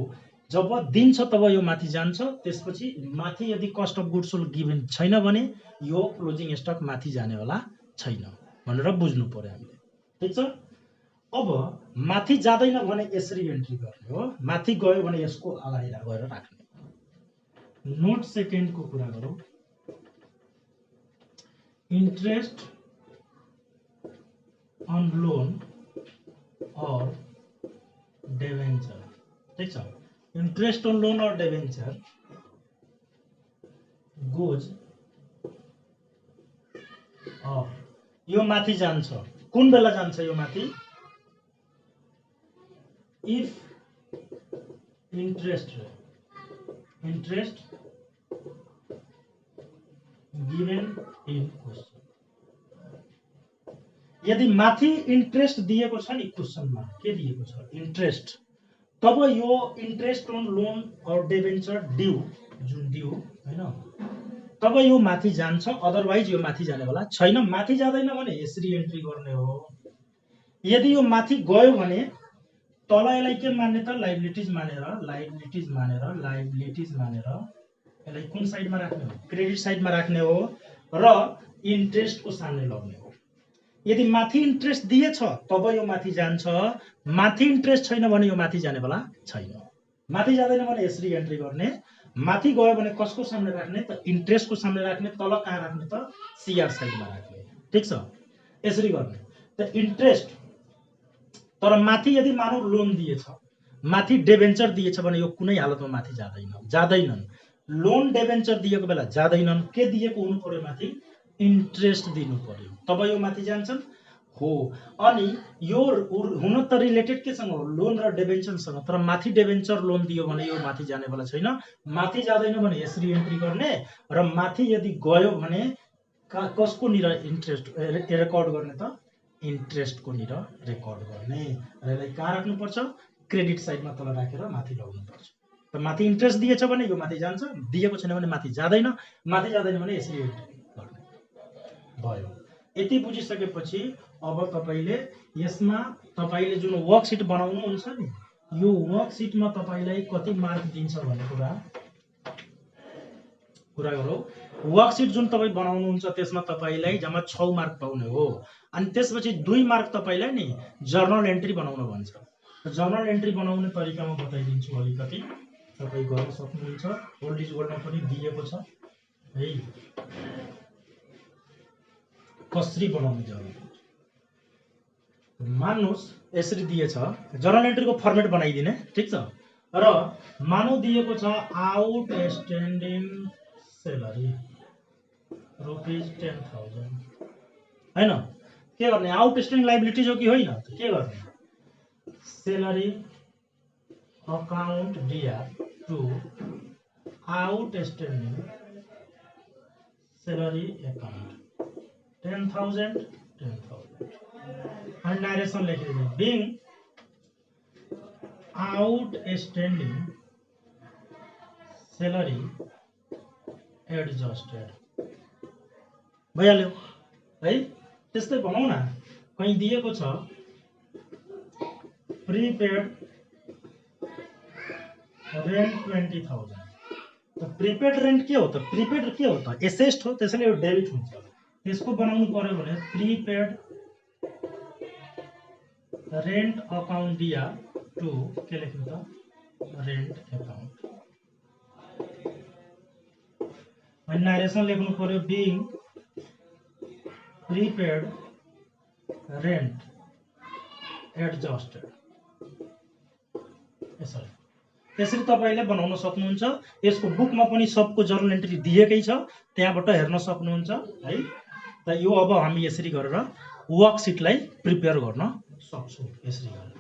जब दिन्छ तब यो माथि जान्छ त्यसपछि माथि यदि cost of goods sold given छैन भने यो क्लोजिङ स्टक माथि जाने वाला छैन भनेर बुझ्नु पर्यो हामीले ठीक छ अब माथि जाँदैन भने यसरी एन्ट्री गर्ने हो माथि गयो भने यसको अगाडि गएर राख्ने नोट सेकेन्ड को कुरा गरौँ इन्ट्रेस्ट अन लोन और डिबेन्चर ठीक छ इन्ट्रेस्ट अन लोन और डिबेन्चर गोज अफ यो माथि जान्छ कुन बेला जान्छ यो माथि if interest given in question यदि माथि इन्ट्रेस्ट दिएको छ नि क्वेशनमा के दिएको छ इन्ट्रेस्ट तब यो इन्ट्रेस्ट अन लोन और डिबेन्चर ड्यू जुन ड्यू हैन तब यो माथि जान्छ अदरवाइज यो माथि जाने वाला छैन माथि जाँदैन भने यसरी एन्ट्री गर्ने हो यदि यो माथि गयो भने तल यसलाई के मान्ने त लायबिलिटीज मानेर यसलाई कुन साइडमा राख्ने हो क्रेडिट साइडमा राख्ने हो र इन्ट्रेस्ट को सामने लग्ने हो यदि माथि इन्ट्रेस्ट दिएछ तब यो माथि जान्छ माथि इन्ट्रेस्ट छैन भने यो माथि जाने वाला छैन माथि जाँदैन भने यसरी एन्ट्री गर्ने, माथि गयो भने कसको सामने राख्ने त इन्ट्रेस्टको सामने राख्ने, तल कहाँ राख्ने त सीआर साइडमा राख्ने। ठीक छ, यसरी गर्ने। त इन्ट्रेस्ट तर माथि यदि मानौ लोन दिएछ, माथि डेभेन्चर दिएछ भने यो कुनै हालतमा माथि जाँदैनन्। लोन डेभेन्चर दिएको बेला जाँदैनन्, के दिएको हुनु पर्यो माथि इन्ट्रेस्ट दिनु पर्यो, तब यो माथि जान्छन् हो। अनि यो हुन त रिलेटेड केसँग हो लोन र डेभेन्चरसँग, तर माथि डेभेन्चर लोन दियो भने यो माथि जानेवाला छैन। माथि जाँदैन भने यसरी एन्ट्री गर्ने र माथि यदि गयो भने कसको निर इन्ट्रेस्ट रेकर्ड गर्ने त इन्ट्रेस्टको निर रेकर्ड गर्ने र यसलाई कहाँ राख्नुपर्छ क्रेडिट साइडमा तल राखेर माथि ल्याउनुपर्छ। त माथि इन्ट्रेस्ट दिएछ भने यो माथि जान्छ, दिएको छैन भने माथि जाँदैन, माथि जाँदैन भने यसरी एन्ट्री गर्ने भयो। यति बुझिसकेपछि अब तपाईले यसमा तपाईले जुन वर्कसिट बनाउनुहुन्छ नि, यो वर्कसिटमा तपाईलाई कति मार्क दिन्छ भन्ने कुरा गरौँ। वर्कसिट जुन तपाई बनाउनुहुन्छ त्यसमा तपाईलाई जम्मा 6 मार्क पाउने हो। अनि त्यसपछि 2 मार्क तपाईलाई नि जर्नल एन्ट्री बनाउन भन्छ। जर्नल एन्ट्री बनाउने तरिका म बताइदिन्छु अलिकति, तपाई गर्न सक्नुहुन्छ। ओल्ड इज गोल्डमा पनि दिएको छ है कसरी बनाउने जर्नल। मान्नुस् यसरी दिएछ, जर्नल एन्ट्रीको फर्मेट बनाइदिने। ठीक छ, र मानौ दिएको छ आउटस्ट्यान्डिङ सेलरी ₹10,000 हैन, के गर्ने आउटस्ट्यान्डिङ लायबिलिटीज हो कि होइन, के गर्ने salary account DR to outstanding salary account 10,000 and narration लेखिदिने being outstanding salary adjusted भइहाल्यो है। त्यस्तै भनौँ न, कहीँ दिएको छ प्रिपेड रेन्ट 20,000, त प्रिपेड रेन्ट के हो त, प्रिपेड के हो त एसेस्ट हो, त्यसैले यो डेबिट हुन्छ। त्यसको बनाउनु पर्यो भने prepaid rent account DR to के लेख्नु त रेन्ट अकाउन्ट। अनि नरेसन लेख्नु पर्यो बिङ प्रिपेड रेन्ट एडजस्टेड। यसरी तपाईले बनाउन सक्नुहुन्छ। यसको बुकमा पनि सबको जर्नल एन्ट्री दिएकै छ, त्यहाँबाट हेर्न सक्नुहुन्छ है। त यो अब हामी यसरी गरेर वर्कसिटलाई प्रिपेयर गर्न सक्छौं यसरी गरेर।